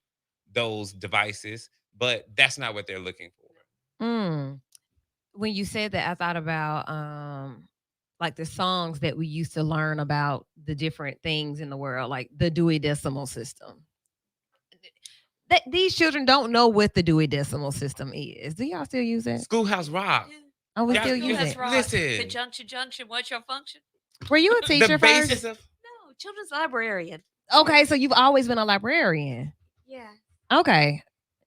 those devices, but that's not what they're looking for. When you said that, I thought about like the songs that we used to learn about the different things in the world, like the Dewey Decimal System. These children don't know what the Dewey Decimal System is. Do y'all still use that? Schoolhouse Rock. Oh, we Y'all still use it. Listen. Conjunction, junction, what's your function? Were you a teacher The basis first? No, children's librarian. Okay, so you've always been a librarian. Yeah. Okay.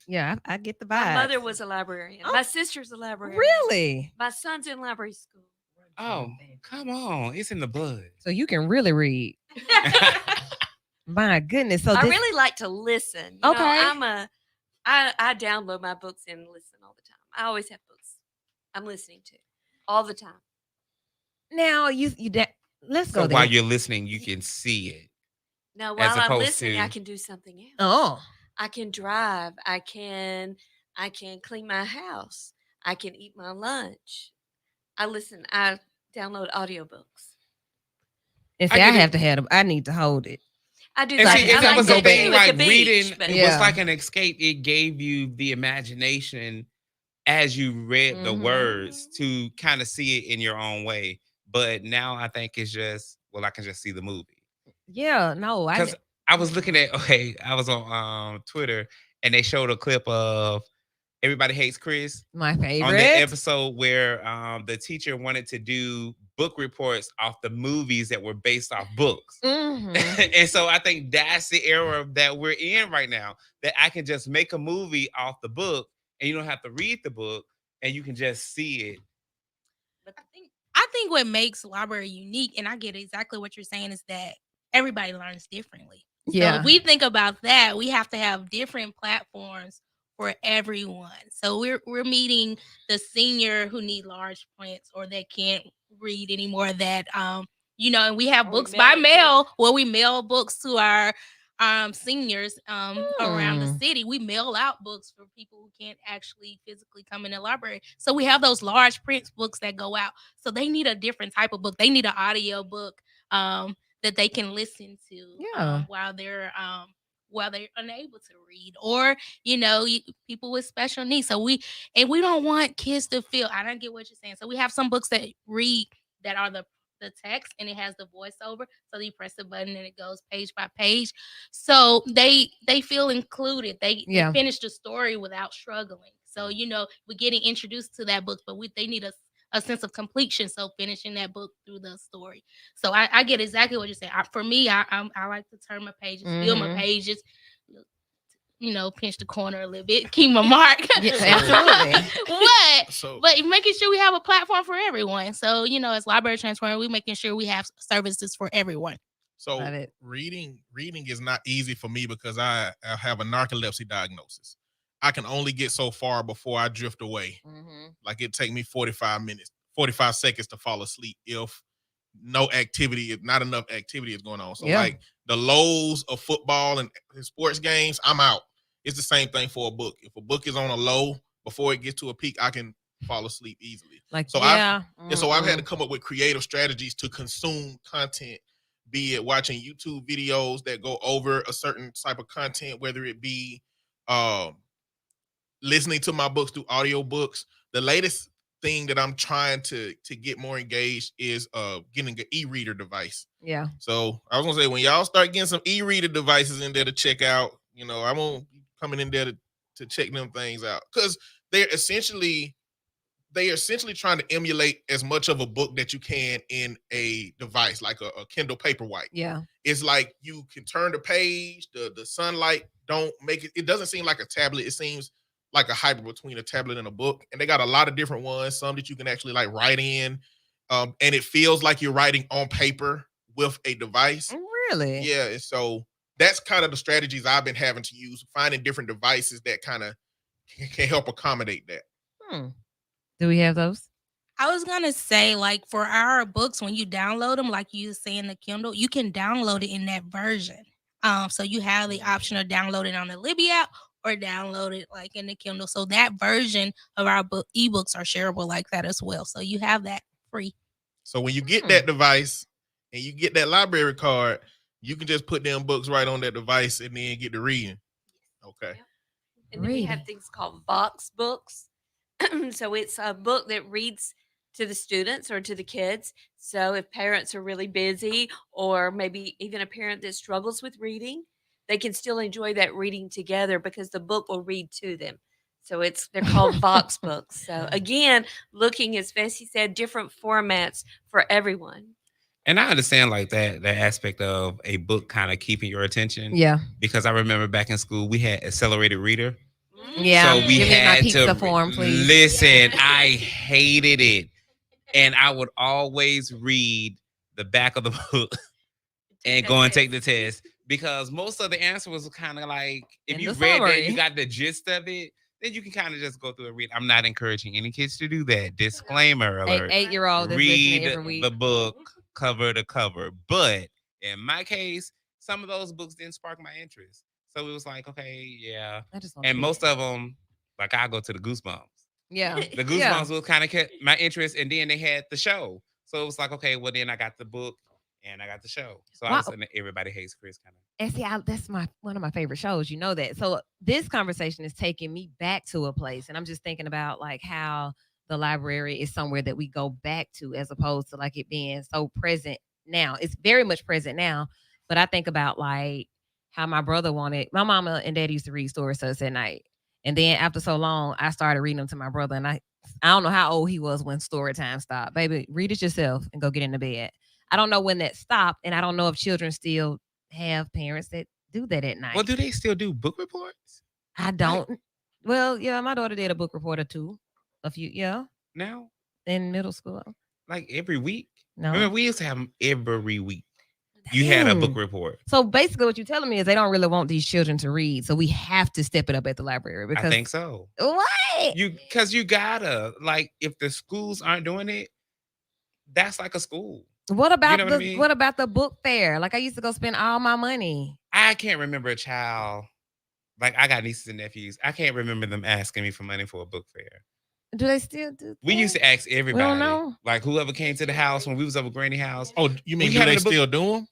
Yeah, I get the vibe. My mother was a librarian. My sister's a librarian. Really? My son's in library school. Oh, come on. It's in the blood. So you can really read. My goodness. So I really like to listen. You know, I download my books and listen all the time. I always have books I'm listening to all the time. Now let's go So there. while you're listening, you can see it. No, while I'm listening, I can do something else. Oh. I can drive. I can clean my house. I can eat my lunch. I download audiobooks. And see, I have to have them. I need to hold it. I do And like, see, I like was to the thing, do at like the reading beach, but was like an escape. It gave you the imagination as you read the words to kind of see it in your own way. But now I think it's just, well, I can just see the movie. Yeah, no, Because I was looking at, I was on Twitter and they showed a clip of Everybody Hates Chris. My favorite. On the episode where the teacher wanted to do book reports off the movies that were based off books. Mm-hmm. And so I think that's the era that we're in right now, that I can just make a movie off the book and you don't have to read the book and you can just see it. But I think what makes library unique, and I get exactly what you're saying, is that everybody learns differently. Yeah. So if we think about that, we have to have different platforms for everyone. So we're meeting the senior who need large prints or that can't read anymore, that and we have books by mail where we mail books to our seniors around the city. We mail out books for people who can't actually physically come in the library. So we have those large print books that go out. So they need a different type of book. They need an audio book that they can listen to while they're unable to read, or people with special needs. So we don't want kids to feel, I don't get what you're saying. So we have some books that read that are the text and it has the voiceover. So you press the button and it goes page by page. So they feel included. They finish the story without struggling. So we're getting introduced to that book, but they need a sense of completion. So finishing that book through the story. So I get exactly what you're saying. For me, I like to turn my pages, feel my pages, pinch the corner a little bit, keep my mark. Yeah, absolutely. But making sure we have a platform for everyone. So, as library transfer, we're making sure we have services for everyone. So Love it. reading is not easy for me because I have a narcolepsy diagnosis. I can only get so far before I drift away. Like it take me 45 seconds to fall asleep if not enough activity is going on. So like the lows of football and sports games, I'm out. It's the same thing for a book. If a book is on a low before it gets to a peak, I can fall asleep easily. So I've had to come up with creative strategies to consume content, be it watching YouTube videos that go over a certain type of content, whether it be listening to my books through audiobooks. The latest thing that I'm trying to get more engaged is getting an e-reader device. Yeah. So I was gonna say, when y'all start getting some e-reader devices in there to check out, I won't be coming in there to check them things out, because they're essentially trying to emulate as much of a book that you can in a device like a Kindle Paperwhite. Yeah. It's like you can turn the page, the sunlight don't make it. It doesn't seem like a tablet. It seems like a hybrid between a tablet and a book. And they got a lot of different ones, some that you can actually like write in. And it feels like you're writing on paper with a device. Really? Yeah. And so that's kind of the strategies I've been having to use, finding different devices that kind of can help accommodate that. Do we have those? I was gonna say, like, for our books, when you download them, like you say in the Kindle, you can download it in that version. So you have the option of downloading on the Libby app or download it like in the Kindle. So that version of our ebooks are shareable like that as well. So you have that free. So when you get that device and you get that library card, you can just put them books right on that device and then get to reading. Okay. And then we have things called Vox books. So it's a book that reads to the students or to the kids. So if parents are really busy, or maybe even a parent that struggles with reading, they can still enjoy that reading together because the book will read to them. So they're called Vox books. So again, looking, as Vesey said, different formats for everyone. And I understand like that aspect of a book kind of keeping your attention. Yeah. Because I remember back in school we had accelerated reader. Yeah. So we Give me my had pizza to form, please. listen. I hated it, and I would always read the back of the book and go and take the test, because most of the answer was kind of like, if you read that, you got the gist of it, then you can kind of just go through and read. I'm not encouraging any kids to do that. Disclaimer alert. 8-year-old read every week. the book cover to cover. But in my case, some of those books didn't spark my interest. So it was like, okay, yeah. And most of them, like, I go to the Goosebumps. Yeah. The Goosebumps will kind of kept my interest, and then they had the show. So it was like, okay, well, then I got the book and I got the show. So I was in Everybody Hates Chris kind of. And see, that's one of my favorite shows. You know that. So this conversation is taking me back to a place, and I'm just thinking about like how the library is somewhere that we go back to, as opposed to like it being so present now. It's very much present now, but I think about like how my brother my mama and daddy used to read stories to us at night. And then after so long, I started reading them to my brother. And I don't know how old he was when story time stopped. Baby, read it yourself and go get into bed. I don't know when that stopped. And I don't know if children still have parents that do that at night. Well, do they still do book reports? I don't. Right. Well, yeah, my daughter did a book report or two. A few, yeah. Now? In middle school. Like every week? No. Remember, we used to have them every week. You had a book report. So basically what you're telling me is they don't really want these children to read. So we have to step it up at the library. Because I think so. What? Because you gotta, like, if the schools aren't doing it, that's like a school. What about what about the book fair? Like, I used to go spend all my money. I can't remember a child. Like, I got nieces and nephews. I can't remember them asking me for money for a book fair. Do they still do that? We used to ask everybody. We don't know. Like, whoever came to the house when we was over Granny house. Oh, you mean do they still do them?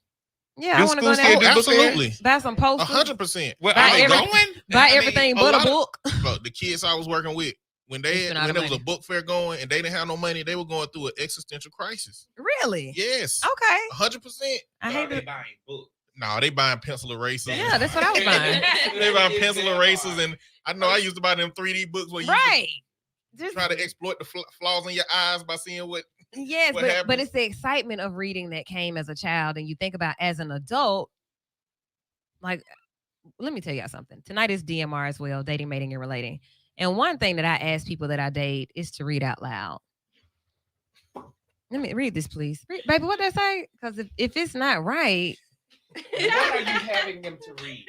Yeah, I want to go there. Absolutely. Buy some posters. 100%. Well, buy everything but a book. Look, the kids I was working with, when there was a book fair going and they didn't have no money, they were going through an existential crisis. Really? Yes. Okay. 100%. I hate it. Buying books. No, they buying pencil erasers. Yeah, that's what I was buying. They buying pencil erasers, and I know I used to buy them 3D books where you try to exploit the flaws in your eyes by seeing what. Yes, but it's the excitement of reading that came as a child, and you think about as an adult. Like, let me tell y'all something. Tonight is DMR as well, dating, mating, and relating. And one thing that I ask people that I date is to read out loud. Let me read this, please. Baby, what did I say? Because if it's not right, What are you having them to read?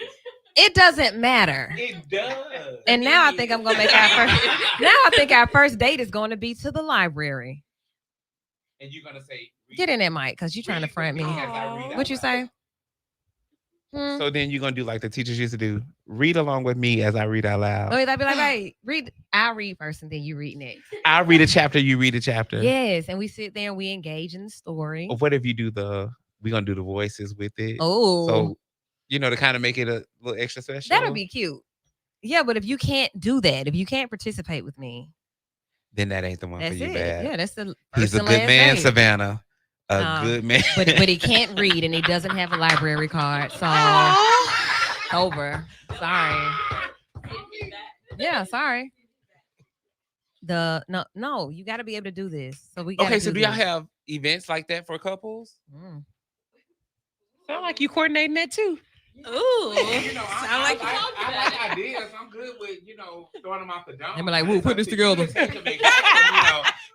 It doesn't matter. It does. And now I think I'm gonna make our first. Now I think our first date is going to be to the library. And you're gonna say, Get in there, Mike, because you're trying to front me. What you say? So then you're gonna do like the teachers used to do. Read along with me as I read out loud. Oh, they'd be like, "Hey, read." I read first, and then you read next. I read a chapter. You read a chapter. Yes, and we sit there and we engage in the story. Or what if you do we're gonna do the voices with it? Oh, So to kind of make it a little extra special. that'll be cute. Yeah, but if you can't do that, if you can't participate with me, then that ain't the one that's for you, it. bad. Yeah, that's the. He's a first and good last man, date. Savannah. A good man. But he can't read and he doesn't have a library card. So over. Sorry. Yeah, sorry. No, you got to be able to do this. So we gotta Okay, so do y'all this. have events like that for couples? Sound like you coordinating that too. Ooh. Sound like I like ideas. I'm good with throwing them off the dome. And be like, "We'll put this together."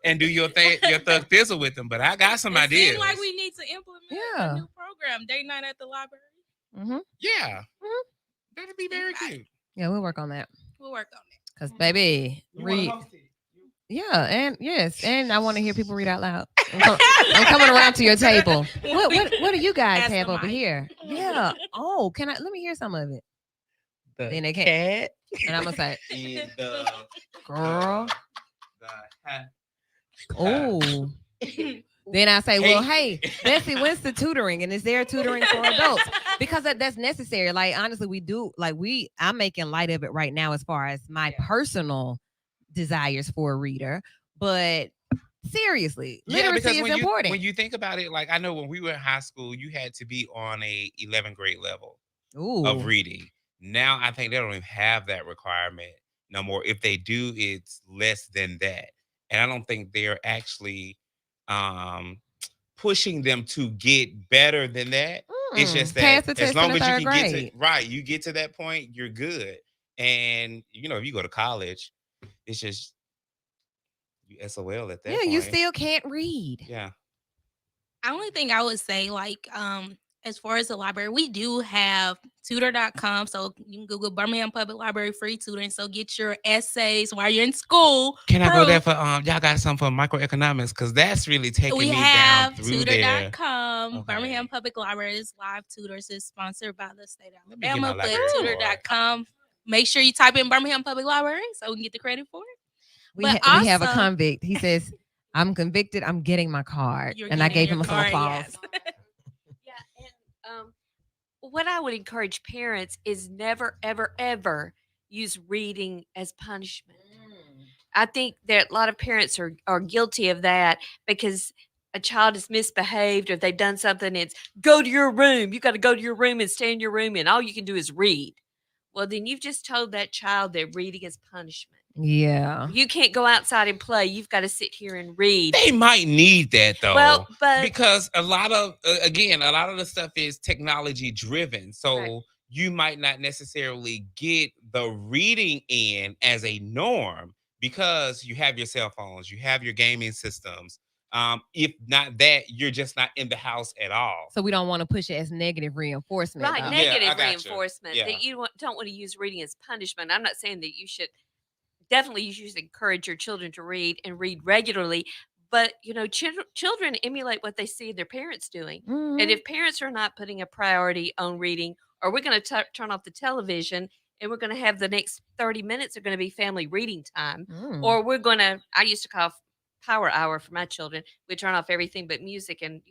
And do your thing, your thug thizzle with them. But I got some ideas. Seems like we need to implement a new program, date night at the library. Mm-hmm. Yeah, that'd be very cute. Yeah, we'll work on that. We'll work on it. Cause baby, read. Yeah, and yes, and I want to hear people read out loud. I'm coming around to your table. What do you guys Ask have the over mic. here? Yeah. Oh, let me hear some of it. Then they can't. Cat. And I'm gonna say, And the girl. hat. Oh. Then I say, well, hey, Bessie, when's the tutoring? And is there tutoring for adults? Because that's necessary. Like, honestly, we do. Like, I'm making light of it right now as far as my personal desires for a reader. But seriously, literacy is important. When you think about it, like I know when we were in high school, you had to be on a 11th grade level of reading. Now I think they don't even have that requirement no more. If they do, it's less than that. And I don't think they're actually pushing them to get better than that. It's just that as long as you can get to that point, you're good. And if you go to college, it's just you SOL at that point. Yeah, you still can't read. Yeah. The only thing I would say, like, as far as the library, we do have tutor.com. So you can Google Birmingham Public Library free tutoring. So get your essays while you're in school. Can I go there for y'all got something for microeconomics? Because that's really taking me down through there. Tutor.com. Okay. Birmingham Public Library's live tutors is sponsored by the state of Let me get my Alabama. But library card. tutor.com. Make sure you type in Birmingham Public Library so we can get the credit for it. We have a convict. He says, "I'm convicted. I'm getting my card," and I gave him some applause. Yeah, and what I would encourage parents is never, ever, ever use reading as punishment. I think that a lot of parents are guilty of that because a child has misbehaved or they've done something. It's go to your room. You got to go to your room and stay in your room, and all you can do is read. Well, then you've just told that child that reading is punishment. Yeah. You can't go outside and play. You've got to sit here and read. They might need that though. Well, but because a lot of the stuff is technology driven. So you might not necessarily get the reading in as a norm because you have your cell phones, you have your gaming systems. If not that, you're just not in the house at all. So we don't want to push it as negative reinforcement. right, though. negative I got you. reinforcement Yeah. that you don't want to use reading as punishment. I'm not saying that you should. Definitely, you should encourage your children to read and read regularly. But children emulate what they see their parents doing. Mhm. And if parents are not putting a priority on reading, or we're going to turn off the television and we're going to have the next 30 minutes are going to be family reading time, or we're going to. I used to call power hour for my children. We turn off everything but music, and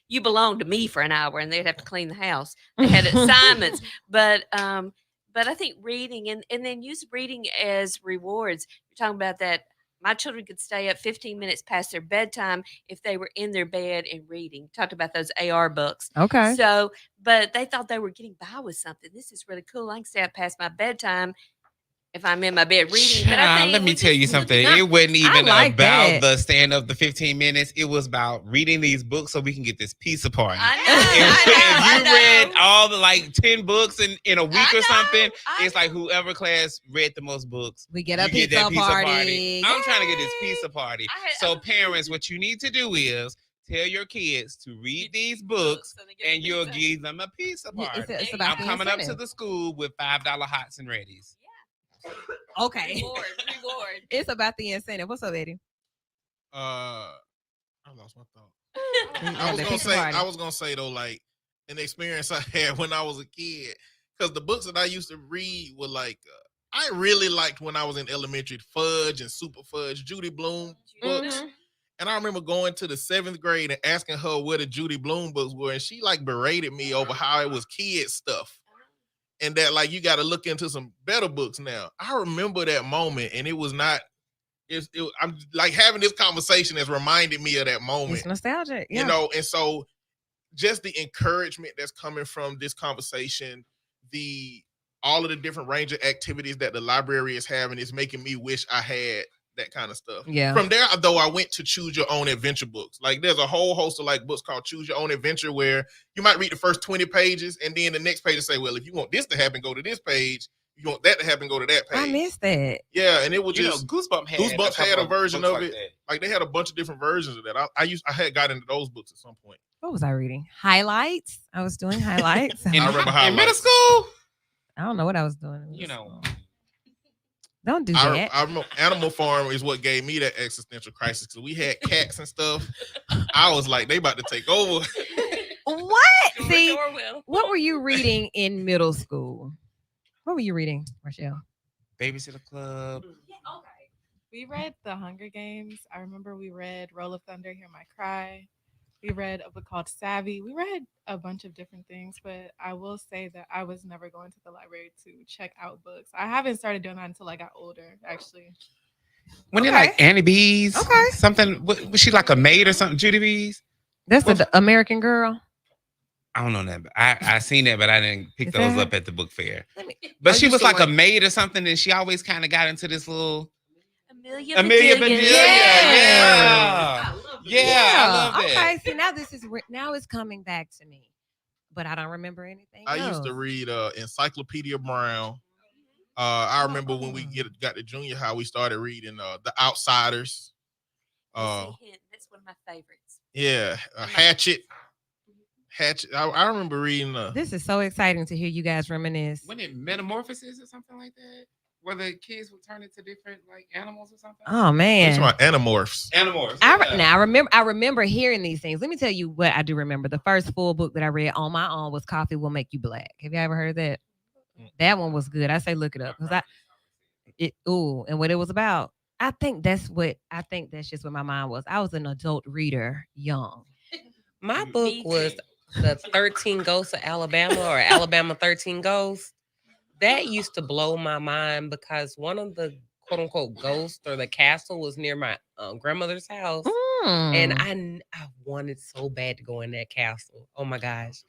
you belong to me for an hour, and they'd have to clean the house. They had assignments, but I think reading and then use reading as rewards. You're talking about that. My children could stay up 15 minutes past their bedtime if they were in their bed and reading. Talked about those AR books. Okay. So, but they thought they were getting by with something. This is really cool. I can stay up past my bedtime if I'm in my bed reading. But I think let me tell you something. It wasn't even like about that. the stand up the 15 minutes. It was about reading these books so we can get this pizza party. I If know. you read all the 10 books in a week I or know, something, I it's like whoever class read the most books. We get a you get pizza that pizza party. I'm trying to get this Yay. pizza party. I had- So parents, what you need to do is tell your kids to read these books, So they get a and you'll pizza. give them a pizza Yeah, party. it's about I'm the coming up to incentive. the school with $5 hots and readies. Okay. Reward. It's about the incentive. What's up, Eddie? I lost my thought. Yeah, I was the gonna pizza say, party. I was gonna say though, like an experience I had when I was a kid, because the books that I used to read were like, I really liked when I was in elementary, Fudge and Super Fudge, Judy Blume books. Mhm. And I remember going to the 7th grade and asking her where the Judy Blume books were, and she like berated me over how it was kid stuff, and that like you got to look into some better books now. I remember that moment, and it was not. I'm like having this conversation has reminded me of that moment. It's nostalgic. Yeah. You know, and so just the encouragement that's coming from this conversation, all of the different range of activities that the library is having is making me wish I had that kind of stuff. Yeah. From there, though, I went to Choose Your Own Adventure books. Like there's a whole host of like books called Choose Your Own Adventure where you might read the first 20 pages and then the next page and say, well, if you want this to happen, go to this page. If you want that to happen, go to that page. I missed that. Yeah, and it was You know, just Goosebumps had Goosebumps a version books of like it. that. Like they had a bunch of different versions of that. I had got into those books at some point. What was I reading? Highlights. I was doing highlights. In, I remember in middle highlights. school, I don't know what I was doing. in you middle know, school. Don't do that. I remember Animal Farm is what gave me that existential crisis because we had cats and stuff. I was like, they about to take over. What? George See, Orwell. what were you reading in middle school? What were you reading, Rochelle? Babysitter Club. We read The Hunger Games. I remember we read Roll of Thunder, Hear My Cry. We read a book called Savvy. We read a bunch of different things, but I will say that I was never going to the library to check out books. I haven't started doing that until I got older, actually. When Okay. they like Annie B's, Okay. something was she like a maid or something? Judy B's. That's the American Girl. I don't know that. But I seen that, but I didn't pick Is those that- up at the book fair. Let me- But I she used was to like a like- maid or something, and she always kind of got into this little Amelia Amelia Bedelia. Bedelia. Yeah. Yeah, I love that. Okay, see now now it's coming back to me, but I don't remember anything. I used to else. read Encyclopedia Brown. I remember when we got to junior high, we started reading The Outsiders. That's one of my favorites. Yeah, Hatchet. I remember reading. This is so exciting to hear you guys reminisce. When it metamorphosis or something like that, where the kids would turn into different like animals or something. Oh man, It's my Animorphs. Animorphs. I remember hearing these things. Let me tell you what I do remember. The first full book that I read on my own was Coffee Will Make You Black. Have you ever heard that? That one was good. I say look it up because and what it was about. I think that's just what my mind was. I was an adult reader, young. My Me book was the 13 Ghosts of Alabama or Alabama 13 Ghosts. That used to blow my mind because one of the quote unquote ghosts or the castle was near my grandmother's house. And I wanted so bad to go in that castle. Oh my gosh.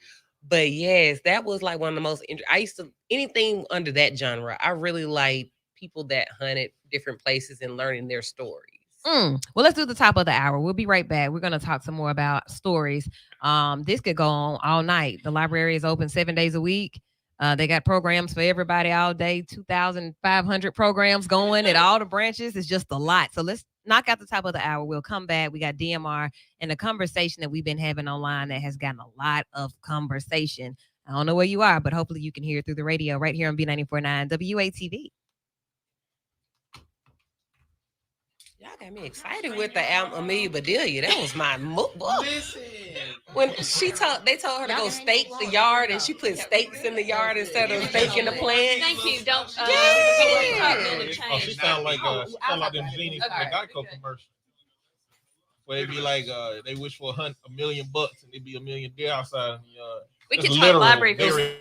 But yes, that was like one of the most I used to anything under that genre. I really like people that hunted different places and learning their stories. Well, let's do the top of the hour. We'll be right back. We're going to talk some more about stories. This could go on all night. The library is open 7 days a week. They got programs for everybody all day, 2,500 programs going at all the branches. It's just a lot. So let's knock out the top of the hour. We'll come back. We got DMR and a conversation that we've been having online that has gotten a lot of conversation. I don't know where you are, but hopefully you can hear it through the radio right here on B94.9 WATV. Y'all got me excited with the Amelia Bedelia. That was my book. Listen. When they told her to go stake the yard, and she put stakes in the yard instead of staking the plant. Thank you. Don't. She sound like them genies from the Geico commercial. Where it'd be like they wish for $1 million and it'd be $1 million there outside in the yard. We That's can talk literal. library. Very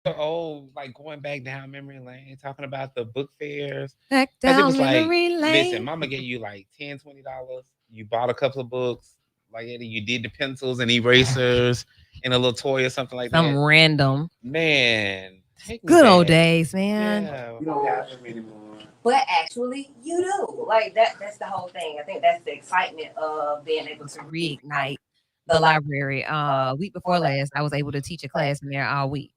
Like going back down memory lane, talking about the book fairs. Back 'Cause it down was like, memory lane. listen, mama gave you like $10, $20. You bought a couple of books, like you did the pencils and erasers and a little toy or something like Some that. random. Man, take me Good old back. days, man. Yeah, we don't have them anymore. But actually, you do. Like that's the whole thing. I think that's the excitement of being able to reignite the library. Week before last, I was able to teach a class in there all week.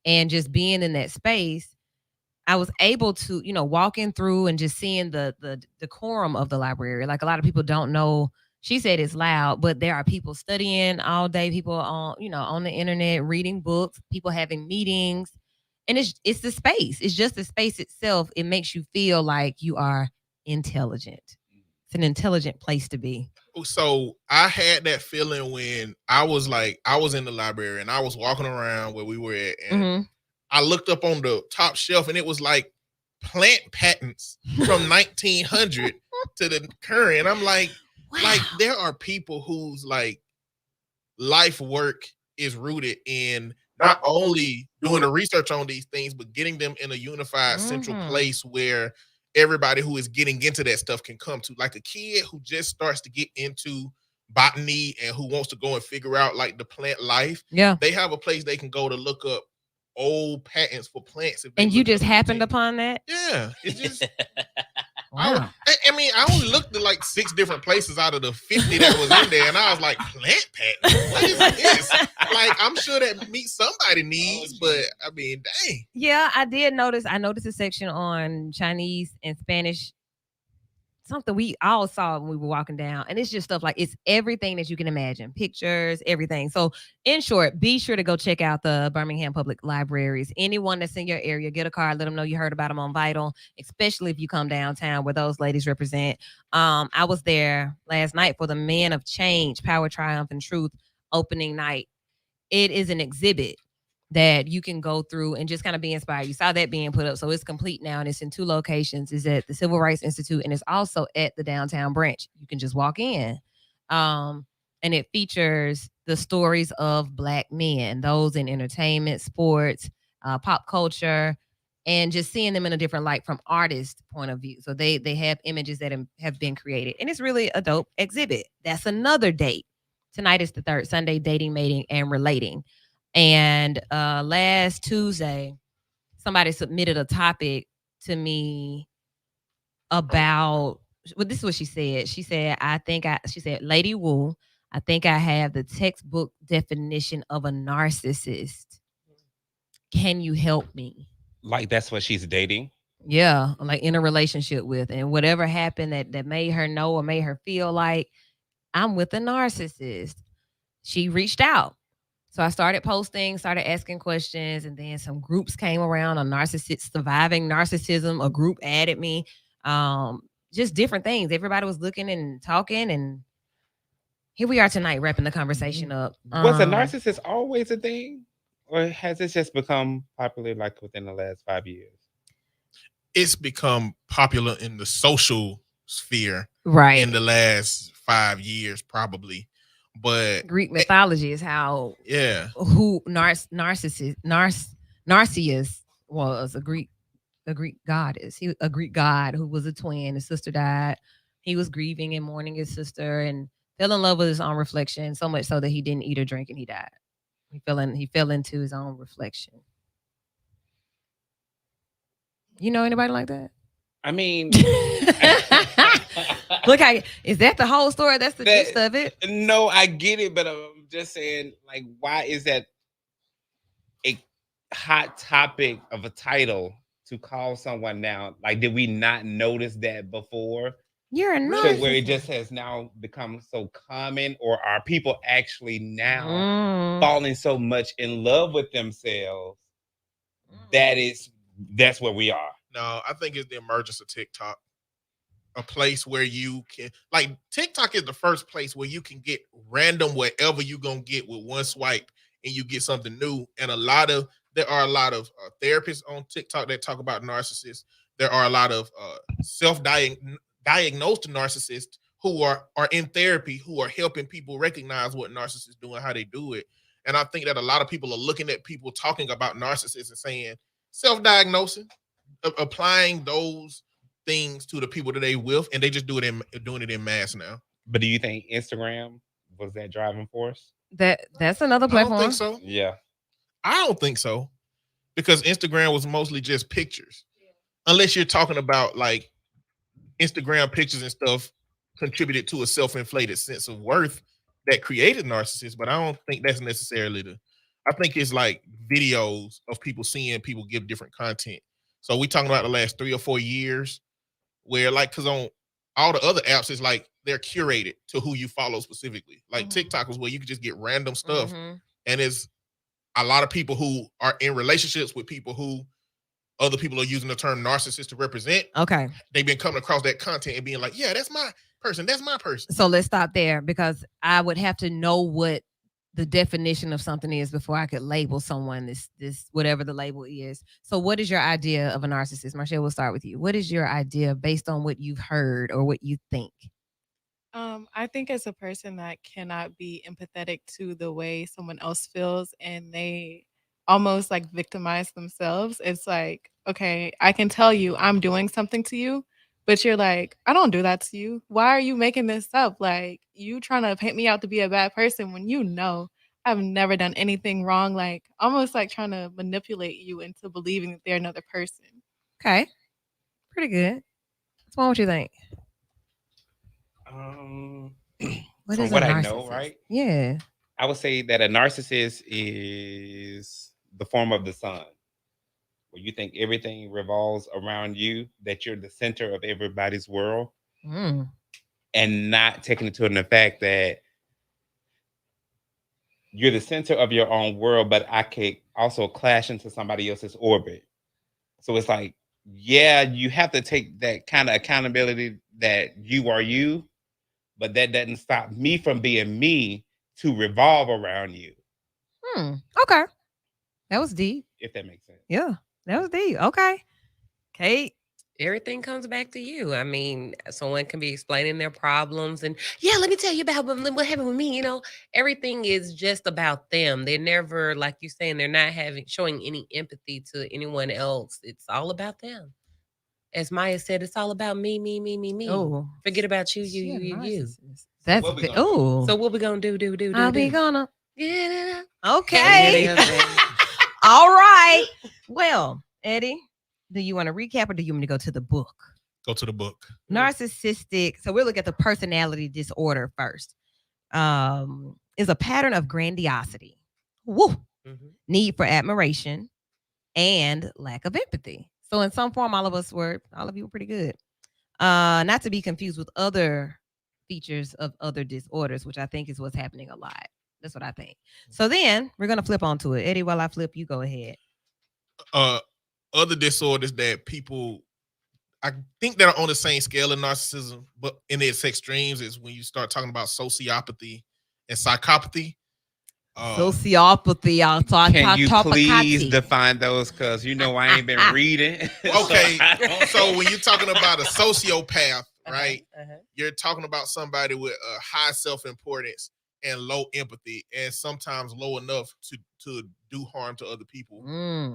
And just being in that space, I was able to, walking through and just seeing the decorum of the library. Like a lot of people don't know. She said it's loud, but there are people studying all day, people on the internet reading books, people having meetings. And it's the space. It's just the space itself. It makes you feel like you are intelligent. It's an intelligent place to be. So I had that feeling when I was in the library and I was walking around where we were at, and I looked up on the top shelf and it was like plant patents from 1900 to the current. And I'm like, wow. There are people whose life work is rooted in not only doing the research on these things, but getting them in a unified central place where everybody who is getting into that stuff can come to. Like a kid who just starts to get into botany and who wants to go and figure out the plant life. Yeah. They have a place they can go to look up old patents for plants. And you just happened upon that? Yeah. It's just wow. I mean, I only looked at 6 different places out of the 50 that was in there, and I was like, plant patent? What is this? I'm sure that meets somebody needs, but I mean, dang. Yeah, I did notice. I noticed a section on Chinese and Spanish. Something we all saw when we were walking down. And it's just stuff it's everything that you can imagine. Pictures, everything. So in short, be sure to go check out the Birmingham Public Libraries. Anyone that's in your area, get a card, let them know you heard about them on Vital, especially if you come downtown where those ladies represent. I was there last night for the Men of Change, Power, Triumph, and Truth opening night. It is an exhibit that you can go through and just kind of be inspired. You saw that being put up. So it's complete now, and it's in 2 locations. It's at the Civil Rights Institute, and it's also at the downtown branch. You can just walk in. And it features the stories of Black men, those in entertainment, sports, pop culture, and just seeing them in a different light from artist point of view. So they have images that have been created, and it's really a dope exhibit. That's another date. Tonight is the 3rd Sunday, dating, mating, and relating. And last Tuesday, somebody submitted a topic to me about, this is what she said. She said, she said, Lady Wu, I think I have the textbook definition of a narcissist. Can you help me? That's what she's dating? Yeah, in a relationship with. And whatever happened that made her know or made her feel like I'm with a narcissist. She reached out. So I started posting, started asking questions, and then some groups came around on surviving narcissism. A group added me, just different things. Everybody was looking and talking, and here we are tonight wrapping the conversation up. Was a narcissist always a thing? Or has it just become popular within the last 5 years? It's become popular in the social sphere right in the last 5 years, probably. But Greek mythology is how who Narcissus was a Greek goddess. He a Greek god who was a twin. His sister died. He was grieving and mourning his sister and fell in love with his own reflection, so much so that he didn't eat or drink and he died. He fell into his own reflection. You know anybody like that? I mean, look, is that the whole story? That's the gist of it. No, I get it, but I'm just saying, why is that a hot topic of a title to call someone now? Did we not notice that before? You're a narcissist. Where it just has now become so common, or are people actually now falling so much in love with themselves that's where we are? No, I think it's the emergence of TikTok. A place where you can, TikTok is the first place where you can get random whatever you're going to get with one swipe and you get something new. And there are a lot of therapists on TikTok that talk about narcissists. There are a lot of self-diagnosed narcissists who are in therapy, who are helping people recognize what narcissists do and how they do it. And I think that a lot of people are looking at people talking about narcissists and saying, self-diagnosing, applying those things to the people that they with, and they just doing it in mass now. But do you think Instagram was that driving force? That's another platform. I don't think so. Yeah. I don't think so. Because Instagram was mostly just pictures. Unless you're talking about like Instagram pictures and stuff contributed to a self-inflated sense of worth that created narcissists, but I don't think that's necessarily I think it's like videos of people seeing people give different content. So we talking about the last 3 or 4 years where like, cause on all the other apps, it's like they're curated to who you follow specifically. Like TikTok was where you could just get random stuff. And it's a lot of people who are in relationships with people who other people are using the term narcissist to represent. Okay. They've been coming across that content and being like, yeah, that's my person. That's my person. So let's stop there because I would have to know what the definition of something is before I could label someone this whatever the label is. So what is your idea of a narcissist? Marshall, we'll start with you. What is your idea based on what you've heard or what you think? I think it's a person that cannot be empathetic to the way someone else feels and they almost like victimize themselves. It's like, okay, I can tell you I'm doing something to you, but you're like, I don't do that to you. Why are you making this up? Like, you trying to paint me out to be a bad person when you know I've never done anything wrong. Like, almost like trying to manipulate you into believing that they're another person. Okay. Pretty good. What you think? What is what I know, right? Yeah. I would say that a narcissist is the form of the sun, where you think everything revolves around you, that you're the center of everybody's world, and not taking into the fact that you're the center of your own world, but I could also clash into somebody else's orbit. So it's like, yeah, you have to take that kind of accountability that you are you, but that doesn't stop me from being me to revolve around you. Okay. That was deep. If that makes sense. Yeah, that was deep. Okay. Kate? Everything comes back to you. I mean, someone can be explaining their problems and, yeah, let me tell you about what happened with me. You know, everything is just about them. They're never, like you're saying, they're not showing any empathy to anyone else. It's all about them. As Maya said, it's all about me, me, me, me, me. Oh, forget about you, you. That's so what we gonna do? I'll be gonna get it up. Okay. All right. Well, Eddie, do you want to recap or do you want me to go to the book? Go to the book. Narcissistic. So we'll look at the personality disorder first. Is a pattern of grandiosity, need for admiration, and lack of empathy. So in some form, all of you were pretty good. Not to be confused with other features of other disorders, which I think is what's happening a lot. That's what I think. So then we're going to flip onto it. Eddie, while I flip, you go ahead. Other disorders that people, I think that are on the same scale of narcissism, but in its extremes is when you start talking about sociopathy and psychopathy. Sociopathy. Can you please define those? Because you know I ain't been reading. Okay, so when you're talking about a sociopath, right? You're talking about somebody with a high self-importance and low empathy, and sometimes low enough to do harm to other people,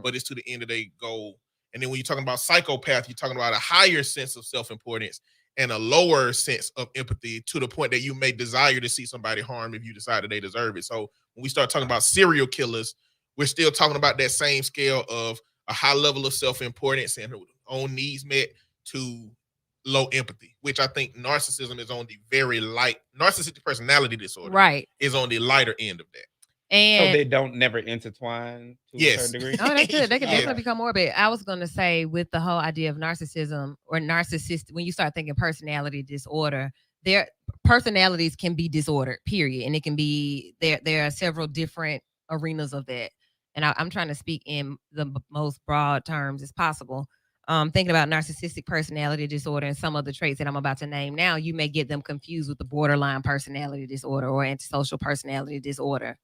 but it's to the end of their goal. And then when you're talking about psychopath, you're talking about a higher sense of self-importance and a lower sense of empathy to the point that you may desire to see somebody harm if you decide that they deserve it. So when we start talking about serial killers, we're still talking about that same scale of a high level of self-importance and own needs met to low empathy, which I think narcissism is on the very light. Narcissistic personality disorder, right, is on the lighter end of that. And so they don't never intertwine to a certain degree. Oh, they could. They could definitely become morbid. I was going to say with the whole idea of narcissism or narcissist, when you start thinking personality disorder, their personalities can be disordered, period. And it can be, there are several different arenas of that. And I'm trying to speak in the most broad terms as possible. Thinking about narcissistic personality disorder and some of the traits that I'm about to name now, you may get them confused with the borderline personality disorder or antisocial personality disorder.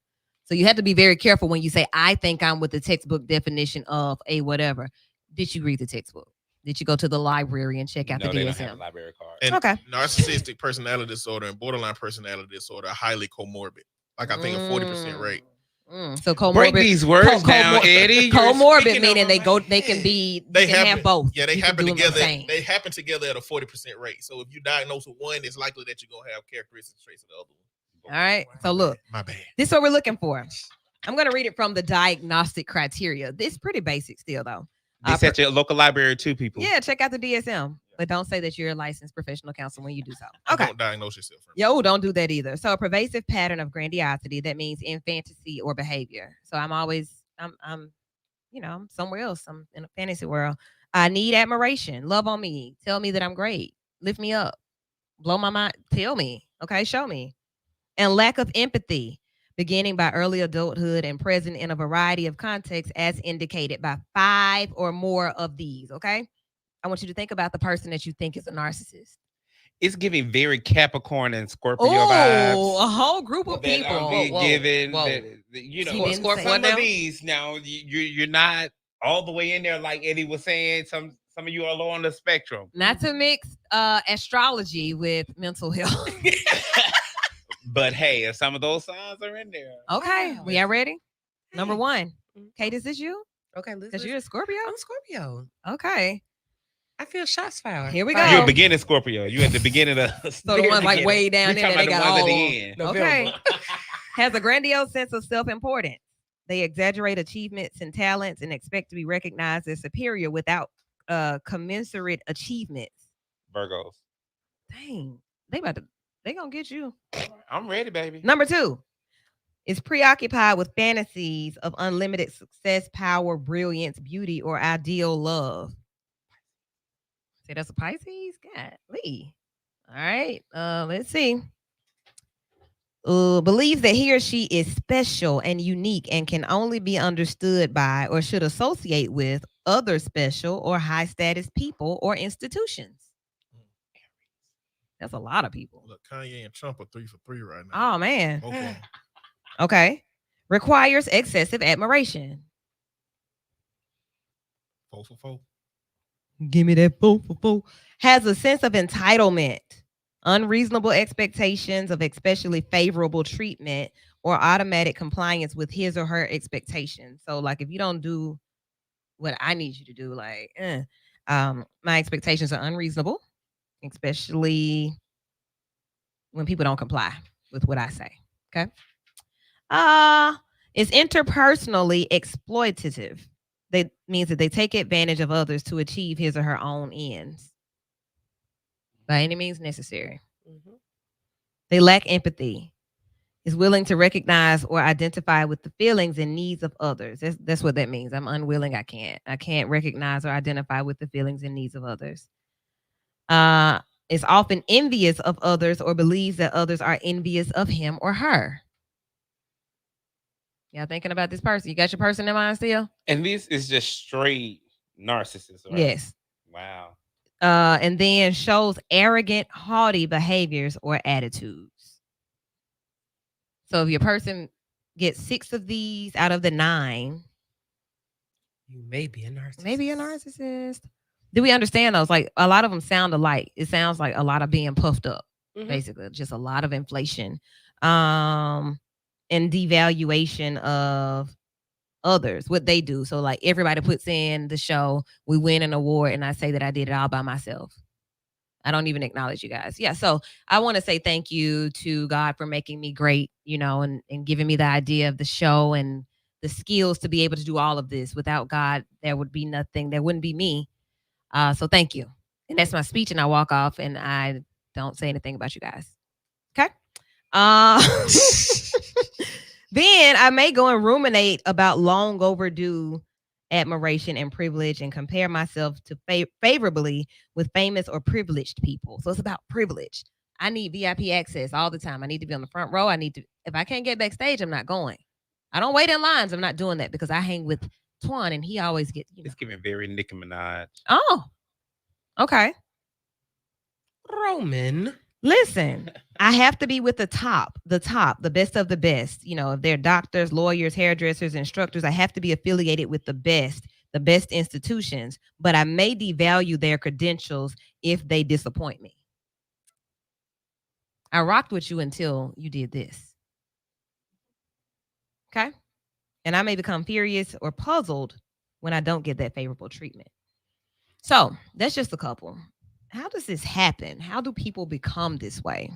So you have to be very careful when you say, I think I'm with the textbook definition of a whatever. Did you read the textbook? Did you go to the library and check out the DSM? They don't have a library card. And okay. Narcissistic personality disorder and borderline personality disorder are highly comorbid. Like I think a 40% rate. So comorbid. Break these words down, Eddie. You're Comorbid speaking meaning over they my go. head. They can be. They They can have both. Yeah, they You can happen do them together. same. They happen together at a 40% rate. So if you diagnose with one, it's likely that you're gonna have characteristics traits of the other one. All right. So look, My bad. this is what we're looking for. I'm going to read it from the diagnostic criteria. This is pretty basic still, though. This at your local library too, people. Yeah, check out the DSM, but don't say that you're a licensed professional counselor when you do so. And Okay. don't diagnose yourself. Yo, don't do that either. So a pervasive pattern of grandiosity, that means in fantasy or behavior. So I'm somewhere else. I'm in a fantasy world. I need admiration. Love on me. Tell me that I'm great. Lift me up. Blow my mind. Tell me. Okay, show me. And lack of empathy, beginning by early adulthood and present in a variety of contexts as indicated by 5 or more of these, okay? I want you to think about the person that you think is a narcissist. It's giving very Capricorn and Scorpio Oh, vibes. a whole group of that people. are being given. That, He some didn't say- of these now you're not all the way in there like Eddie was saying. Some of you are low on the spectrum. Not to mix astrology with mental health. But hey, if some of those signs are in there. Okay, Wow. we are ready. Number Hey. 1. Kate, is this you? Okay, let's. Because you're a Scorpio? I'm Scorpio. Okay, I feel shots fired. here we You're go. a beginning Scorpio. You at the beginning of So the ones like way down there, they got all of Okay. Has a grandiose sense of self-importance. They exaggerate achievements and talents and expect to be recognized as superior without commensurate achievements. Virgos. Dang, they gonna get you. I'm ready, baby. Number 2 is preoccupied with fantasies of unlimited success, power, brilliance, beauty, or ideal love. Say that's a Pisces? Golly. All right. Let's see. Believes that he or she is special and unique and can only be understood by or should associate with other special or high status people or institutions. That's a lot of people. Look, Kanye and Trump are 3 for 3 right now. Oh, man. Both of them. Okay. Requires excessive admiration. 4 for 4. Give me that 4 for 4. Has a sense of entitlement, unreasonable expectations of especially favorable treatment, or automatic compliance with his or her expectations. So, like, if you don't do what I need you to do, like, my expectations are unreasonable, especially when people don't comply with what I say. Okay. Is interpersonally exploitative. That means that they take advantage of others to achieve his or her own ends by any means necessary. Mm-hmm. They lack empathy. Is willing to recognize or identify with the feelings and needs of others. That's what that means. I'm unwilling. I can't recognize or identify with the feelings and needs of others. Is often envious of others or believes that others are envious of him or her. Y'all thinking about this person? You got your person in mind still? And this is just straight narcissist, right? Yes. Wow. And then shows arrogant, haughty behaviors or attitudes. So if your person gets 6 of these out of the 9, You may be a narcissist. maybe a narcissist. Do we understand those? Like, a lot of them sound alike. It sounds like a lot of being puffed up, basically, just a lot of inflation, and devaluation of others, what they do. So, like, everybody puts in the show, we win an award, and I say that I did it all by myself. I don't even acknowledge you guys. Yeah. So I want to say thank you to God for making me great, and giving me the idea of the show and the skills to be able to do all of this. Without God, there would be nothing. There wouldn't be me. So thank you. And that's my speech. And I walk off and I don't say anything about you guys. Okay. Then I may go and ruminate about long overdue admiration and privilege and compare myself to favorably with famous or privileged people. So it's about privilege. I need VIP access all the time. I need to be on the front row. If I can't get backstage, I'm not going. I don't wait in lines. I'm not doing that because I hang with Twan and he always gets, It's giving very Nicki Minaj. Oh, okay. Roman. Listen, I have to be with the best of the best. If they're doctors, lawyers, hairdressers, instructors, I have to be affiliated with the best institutions, but I may devalue their credentials if they disappoint me. I rocked with you until you did this. Okay? and I may become furious or puzzled when I don't get that favorable treatment. So that's just a couple. How does this happen? How do people become this way?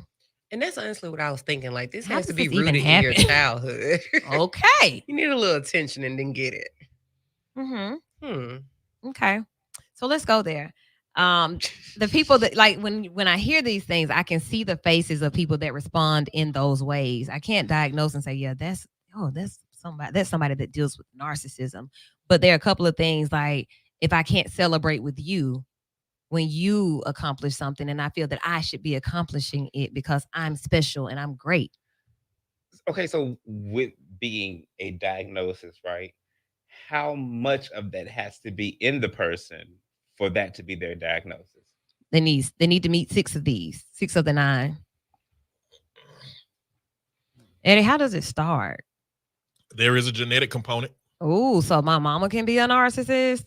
And that's honestly what I was thinking. Like, this How has to does be this even rooted in your happen? childhood. Okay. You need a little attention and then get it. Okay. So let's go there. The people that, like, when I hear these things, I can see the faces of people that respond in those ways. I can't diagnose and say, yeah, that's somebody that deals with narcissism. But there are a couple of things, like, if I can't celebrate with you when you accomplish something, and I feel that I should be accomplishing it because I'm special and I'm great. Okay, so with being a diagnosis, right? How much of that has to be in the person for that to be their diagnosis? They need to meet 6 of these, 6 of the 9. Eddie, how does it start? There is a genetic component. Oh, so my mama can be a narcissist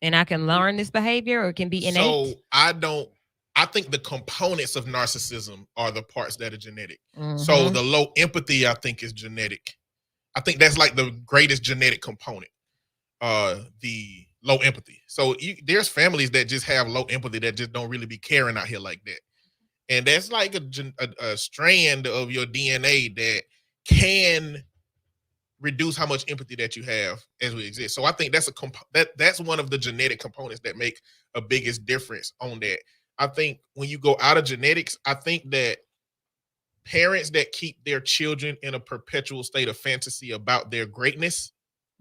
and I can learn this behavior, or it can be innate? So I think the components of narcissism are the parts that are genetic. So the low empathy, I think, is genetic. I think that's like the greatest genetic component, the low empathy. So there's families that just have low empathy that just don't really be caring out here like that. And that's like a strand of your DNA that can reduce how much empathy that you have as we exist. So I think that's that's one of the genetic components that make a biggest difference on that. I think when you go out of genetics, I think that parents that keep their children in a perpetual state of fantasy about their greatness,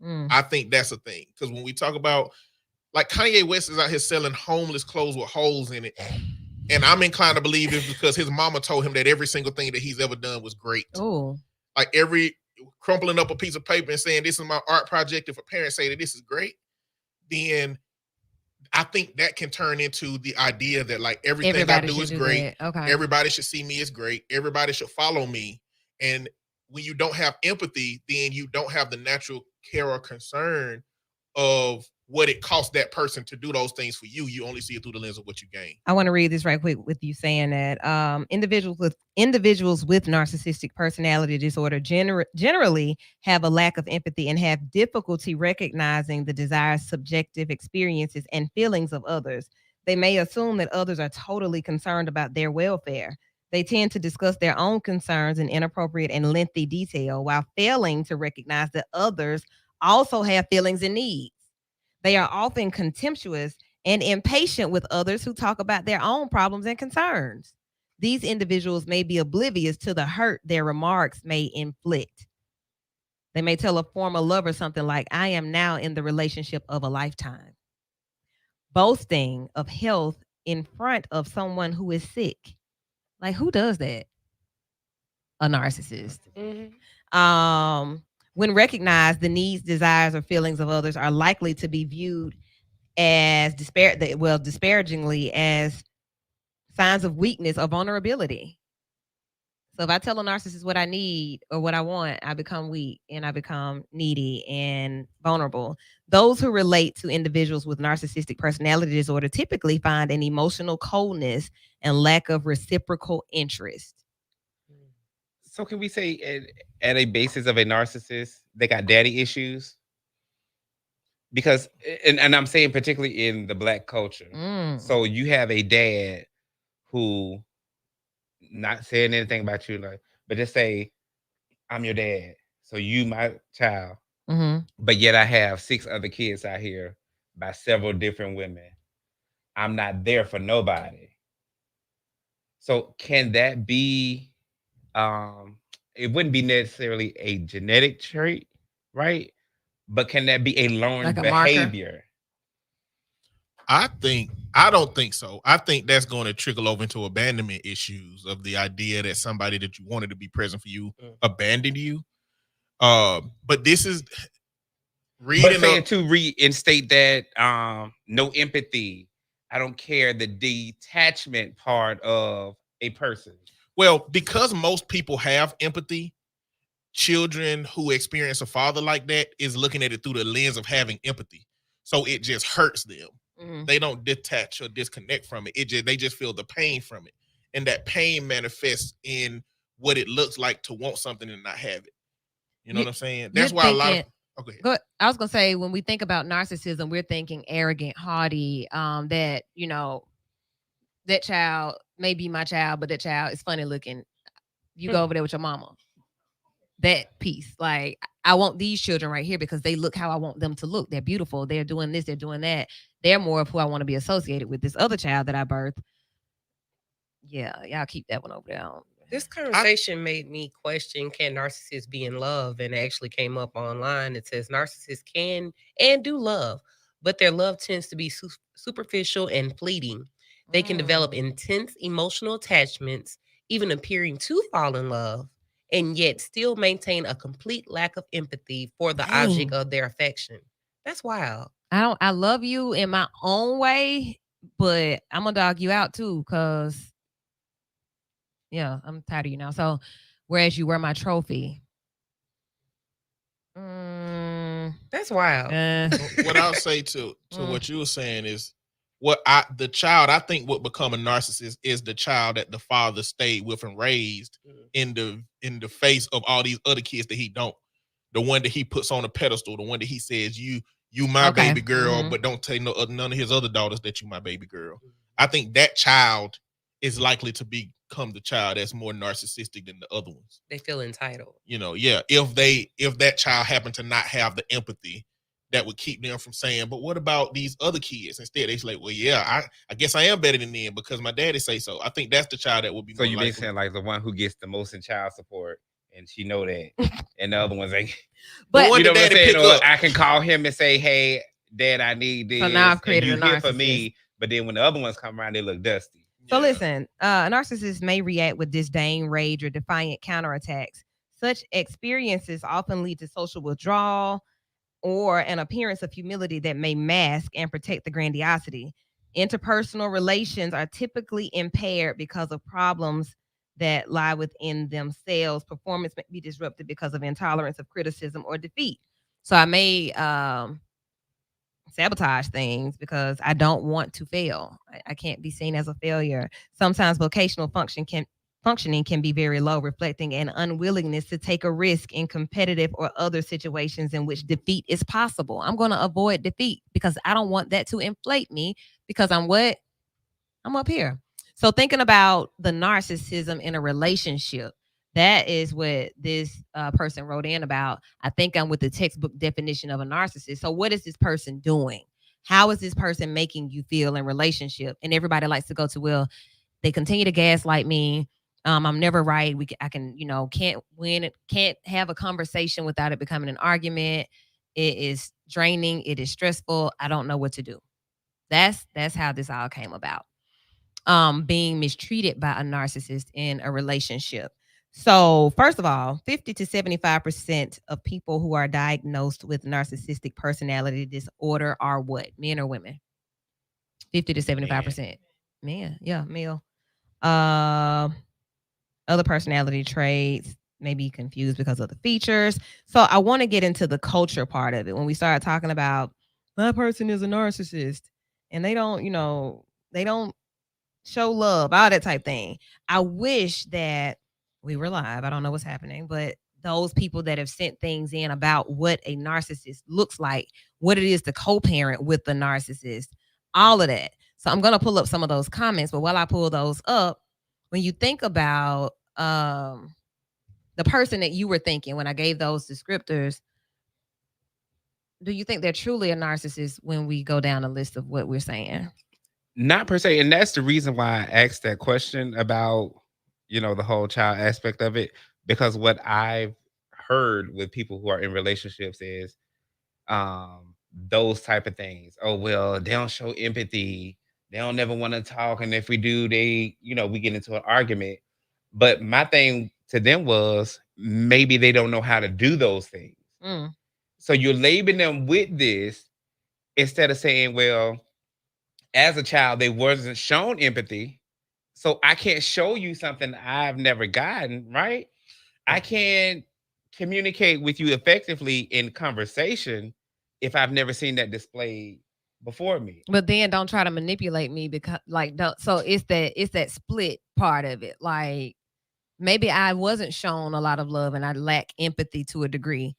I think that's a thing. Because when we talk about, like, Kanye West is out here selling homeless clothes with holes in it, and I'm inclined to believe it's because his mama told him that every single thing that he's ever done was great. Oh, Like crumpling up a piece of paper and saying, this is my art project. If a parent say that this is great, then I think that can turn into the idea that, like, everything I do is great. Okay. Everybody should see me as great. Everybody should follow me. And when you don't have empathy, then you don't have the natural care or concern of what it costs that person to do those things for you. You only see it through the lens of what you gain. I want to read this right quick with you saying that individuals with narcissistic personality disorder generally have a lack of empathy and have difficulty recognizing the desired subjective experiences and feelings of others. They may assume that others are totally concerned about their welfare. They tend to discuss their own concerns in inappropriate and lengthy detail while failing to recognize that others also have feelings and needs. They are often contemptuous and impatient with others who talk about their own problems and concerns. These individuals may be oblivious to the hurt their remarks may inflict. They may tell a former lover something like, I am now in the relationship of a lifetime, boasting of health in front of someone who is sick. Like, who does that? A narcissist. When recognized, the needs, desires, or feelings of others are likely to be viewed as disparagingly as signs of weakness or vulnerability. So if I tell a narcissist what I need or what I want, I become weak and I become needy and vulnerable. Those who relate to individuals with narcissistic personality disorder typically find an emotional coldness and lack of reciprocal interest. So can we say at a basis of a narcissist, they got daddy issues? Because, and I'm saying particularly in the Black culture. So you have a dad who not saying anything about you, like, but just say, I'm your dad. So you my child. But yet I have 6 other kids out here by several different women. I'm not there for nobody. So can that be, it wouldn't be necessarily a genetic trait, right? But can that be a learned behavior? I don't think so. I think that's going to trickle over into abandonment issues of the idea that somebody that you wanted to be present for you abandoned you. But this is reading. But saying to reinstate that no empathy, I don't care, the detachment part of a person. Well, because most people have empathy, children who experience a father like that is looking at it through the lens of having empathy. So it just hurts them. They don't detach or disconnect from it. They just feel the pain from it. And that pain manifests in what it looks like to want something and not have it. You know what I'm saying? That's why Okay. Good. I was gonna say when we think about narcissism, we're thinking arrogant, haughty. That that child may be my child, but that child is funny looking. You go over there with your mama. That piece, like I want these children right here because they look how I want them to look. They're beautiful. They're doing this. They're doing that. They're more of who I want to be associated with. This other child that I birthed. Yeah, y'all keep that one over there. This conversation made me question, can narcissists be in love? And it actually came up online. It says narcissists can and do love, but their love tends to be superficial and fleeting. They can develop intense emotional attachments, even appearing to fall in love, and yet still maintain a complete lack of empathy for the object of their affection. That's wild. I love you in my own way, but I'm gonna dog you out too, because yeah, I'm tired of you now. So, whereas you were my trophy. That's wild. What I'll say to what you were saying is the child I think would become a narcissist is the child that the father stayed with and raised in the face of all these other kids that he don't. The one that he puts on a pedestal, the one that he says you my baby girl, but don't tell none of his other daughters that you my baby girl. I think that child is likely to become the child that's more narcissistic than the other ones. They feel entitled. If that child happened to not have the empathy that would keep them from saying, but what about these other kids? Instead, they're like, well, yeah, I guess I am better than them because my daddy say so. I think that's the child that would be. So you've been saying like the one who gets the most in child support, and she know that, and the other ones ain't. But you know what I'm saying? I can call him and say, hey, Dad, I need this. So now I've created a narcissist for me. But then when the other ones come around, they look dusty. So listen, a narcissist may react with disdain, rage, or defiant counterattacks. Such experiences often lead to social withdrawal or an appearance of humility that may mask and protect the grandiosity. Interpersonal relations are typically impaired because of problems that lie within themselves. Performance may be disrupted because of intolerance of criticism or defeat. So I may sabotage things because I don't want to fail. I can't be seen as a failure. Sometimes vocational functioning can be very low, reflecting an unwillingness to take a risk in competitive or other situations in which defeat is possible. I'm going to avoid defeat because I don't want that to inflate me because I'm up here. So thinking about the narcissism in a relationship, that is what this person wrote in about. I think I'm with the textbook definition of a narcissist. So what is this person doing? How is this person making you feel in relationship? And everybody likes to go to, well, they continue to gaslight me. I'm never right. I can, can't win. Can't have a conversation without it becoming an argument. It is draining. It is stressful. I don't know what to do. That's how this all came about. Being mistreated by a narcissist in a relationship. So first of all, 50 to 75% of people who are diagnosed with narcissistic personality disorder are what? Men or women? 50 to 75%. Man, yeah, male. Other personality traits may be confused because of the features. So I want to get into the culture part of it. When we start talking about that person is a narcissist and they don't show love, all that type thing. I wish that we were live. I don't know what's happening, but those people that have sent things in about what a narcissist looks like, what it is to co-parent with the narcissist, all of that. So I'm going to pull up some of those comments, but while I pull those up, when you think about the person that you were thinking when I gave those descriptors, do you think they're truly a narcissist when we go down a list of what we're saying? Not per se. And that's the reason why I asked that question about, the whole child aspect of it. Because what I've heard with people who are in relationships is those type of things. Oh, well, they don't show empathy. They don't never want to talk. And if we do, we get into an argument. But my thing to them was maybe they don't know how to do those things. So you're labeling them with this instead of saying, well, as a child, they wasn't shown empathy. So I can't show you something I've never gotten, right? I can't communicate with you effectively in conversation if I've never seen that displayed before me. But then don't try to manipulate me because so it's that split part of it. Like maybe I wasn't shown a lot of love and I lack empathy to a degree.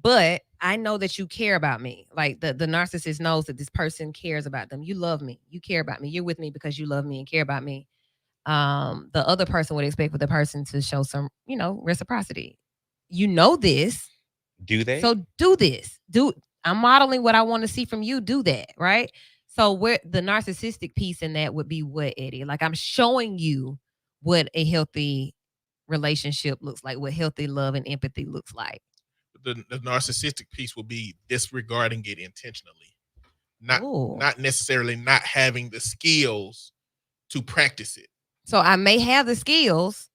but I know that you care about me. Like the narcissist knows that this person cares about them. You love me. You care about me. You're with me because you love me and care about me. The other person would expect for the person to show some, reciprocity. You know this. Do they? So do this. I'm modeling what I want to see from you. Do that, right? So where the narcissistic piece in that would be what, Eddie? Like I'm showing you what a healthy relationship looks like, what healthy love and empathy looks like. The narcissistic piece will be disregarding it intentionally, not necessarily not having the skills to practice it. So I may have the skills.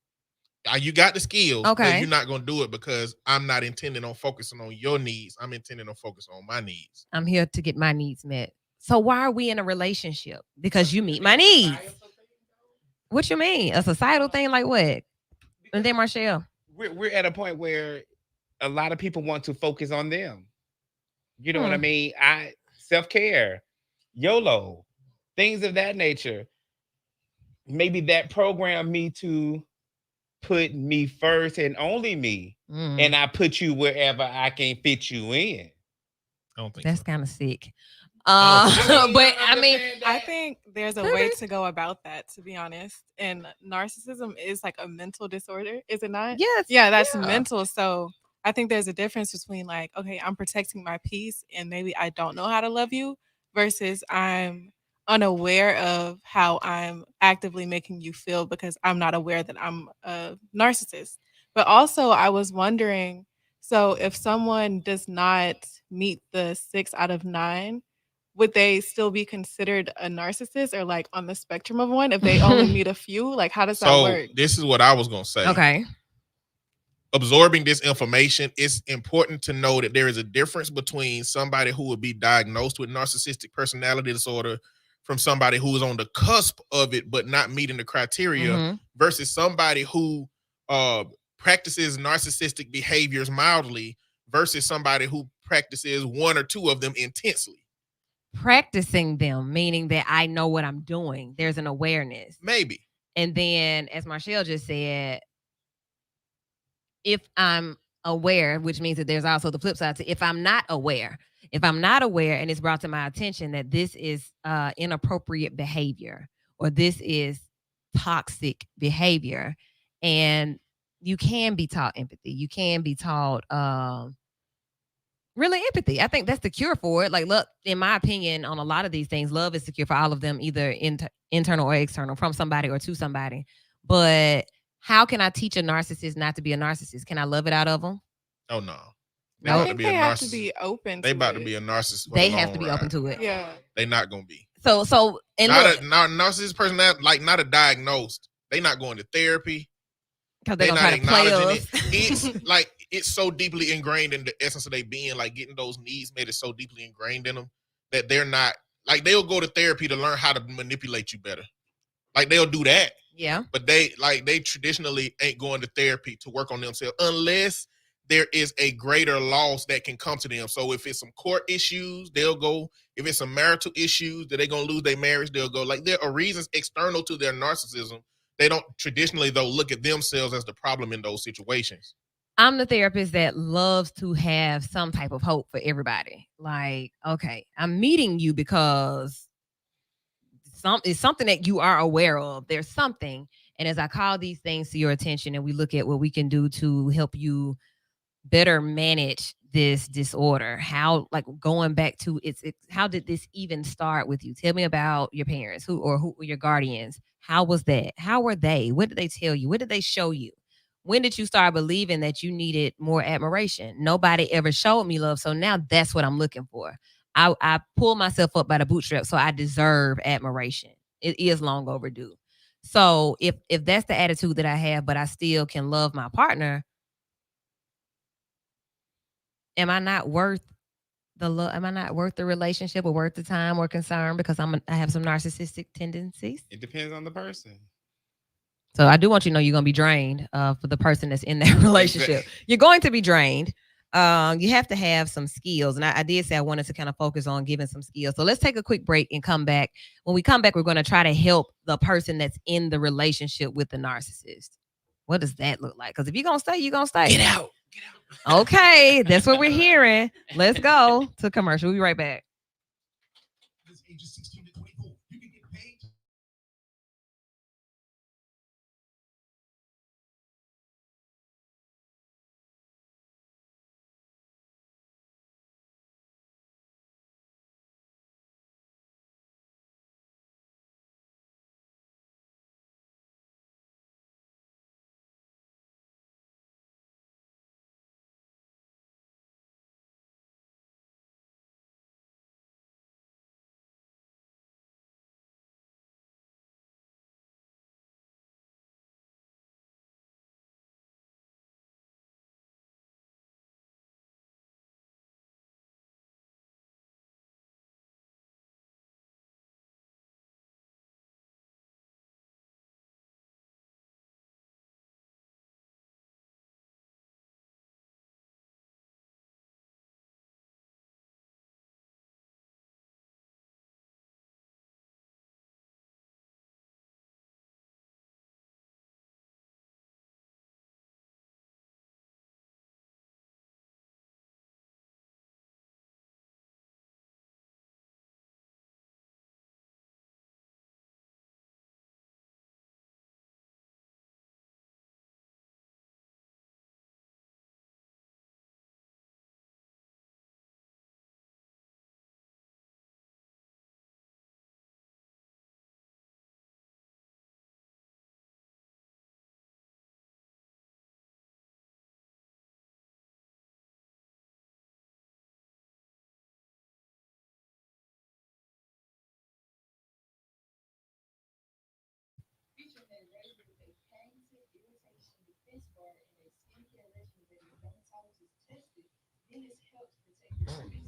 You got the skills, okay, but you're not going to do it because I'm not intending on focusing on your needs. I'm intending on focusing on my needs. I'm here to get my needs met. So why are we in a relationship? Because you meet my needs. What you mean? A societal thing like what? And then Marshall. We're at a point where a lot of people want to focus on them. You know what I mean? Self-care, YOLO, things of that nature. Maybe that programmed me to put me first and only me. And I put you wherever I can fit you in. I don't think that's so. kind of sick. But I mean, I think there's a way to go about that, to be honest. And narcissism is like a mental disorder, is it not? Yes. Yeah, that's mental. So I think there's a difference between like, okay, I'm protecting my peace and maybe I don't know how to love you versus I'm unaware of how I'm actively making you feel because I'm not aware that I'm a narcissist. But also I was wondering, so if someone does not meet the 6 out of 9, would they still be considered a narcissist or like on the spectrum of one if they only meet a few? Like, how does that work? So this is what I was going to say. Okay. Absorbing this information, it's important to know that there is a difference between somebody who would be diagnosed with narcissistic personality disorder from somebody who is on the cusp of it but not meeting the criteria versus somebody who practices narcissistic behaviors mildly versus somebody who practices 1 or 2 of them intensely. Practicing them, meaning that I know what I'm doing. There's an awareness. Maybe. And then, as Marshall just said, if I'm aware, which means that there's also the flip side to if I'm not aware and it's brought to my attention that this is inappropriate behavior or this is toxic behavior, and you can be taught empathy. You can be taught really empathy. I think that's the cure for it. Like, look, in my opinion, on a lot of these things, love is the cure for all of them, either internal or external, from somebody or to somebody. But how can I teach a narcissist not to be a narcissist? Can I love it out of them? Oh, no. I think they have to be open. They about to be a narcissist. They have to be open to it. Yeah. They're not going to be. So and not a narcissist person, like not a diagnosed. They not going to therapy. Because they're going to try to play us. It's like, it's so deeply ingrained in the essence of their being, like getting those needs met is so deeply ingrained in them that they're not, like they'll go to therapy to learn how to manipulate you better. Like they'll do that. Yeah. But they traditionally ain't going to therapy to work on themselves unless there is a greater loss that can come to them. So if it's some court issues, they'll go. If it's some marital issues that they're going to lose their marriage, they'll go. Like there are reasons external to their narcissism. They don't traditionally, though, look at themselves as the problem in those situations. I'm the therapist that loves to have some type of hope for everybody. Like, okay, I'm meeting you because it's something that you are aware of. There's something. And as I call these things to your attention and we look at what we can do to help you better manage this disorder, how, like, going back to it's how did this even start with you? Tell me about your parents, who were your guardians. How was that? How were they? What did they tell you? What did they show you? When did you start believing that you needed more admiration? Nobody ever showed me love. So now that's what I'm looking for. I pull myself up by the bootstraps, so I deserve admiration. It is long overdue. So if that's the attitude that I have, but I still can love my partner, am I not worth the love? Am I not worth the relationship or worth the time or concern because I have some narcissistic tendencies? It depends on the person. So I do want you to know you're going to be drained for the person that's in that relationship. You're going to be drained. You have to have some skills. And I did say I wanted to kind of focus on giving some skills. So let's take a quick break and come back. When we come back, we're going to try to help the person that's in the relationship with the narcissist. What does that look like? Because if you're going to stay, you're going to stay. Get out. Okay, that's what we're hearing. Let's go to commercial. We'll be right back. Ages 16 to 24. You can get paid.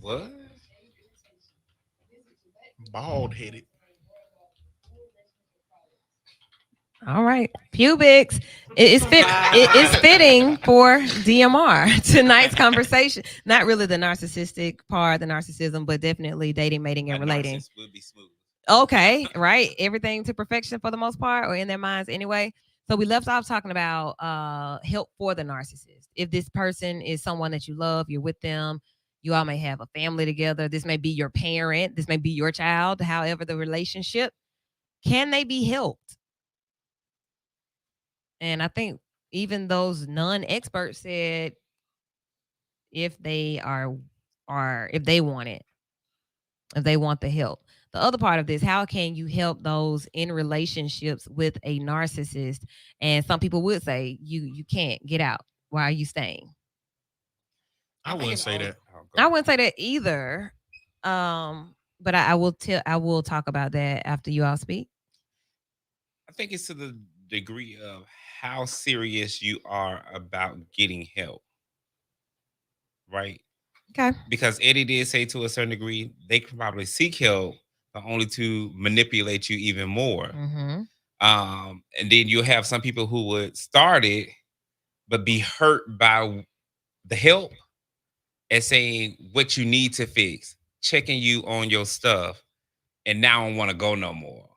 What? Bald headed. All right, pubics. It is fitting for DMR tonight's conversation. Not really the narcissistic part, the narcissism, but definitely dating, mating, and A relating. narcissist would be smooth. Okay, right. Everything to perfection for the most part, or in their minds anyway. So we left off talking about help for the narcissist. If this person is someone that you love, you're with them, you all may have a family together. This may be your parent, this may be your child, however the relationship. Can they be helped? And I think even those non-experts said if they if they want it, if they want the help. The other part of this, how can you help those in relationships with a narcissist? And some people would say you can't get out. Why are you staying? I wouldn't say that. I wouldn't say that either. But I will talk about that after you all speak. I think it's to the degree of how serious you are about getting help. Right? Okay. Because Eddie did say to a certain degree, they can probably seek help, but only to manipulate you even more. Mm-hmm. And then you'll have some people who would start it, but be hurt by the help and saying what you need to fix, checking you on your stuff, and now I don't want to go no more.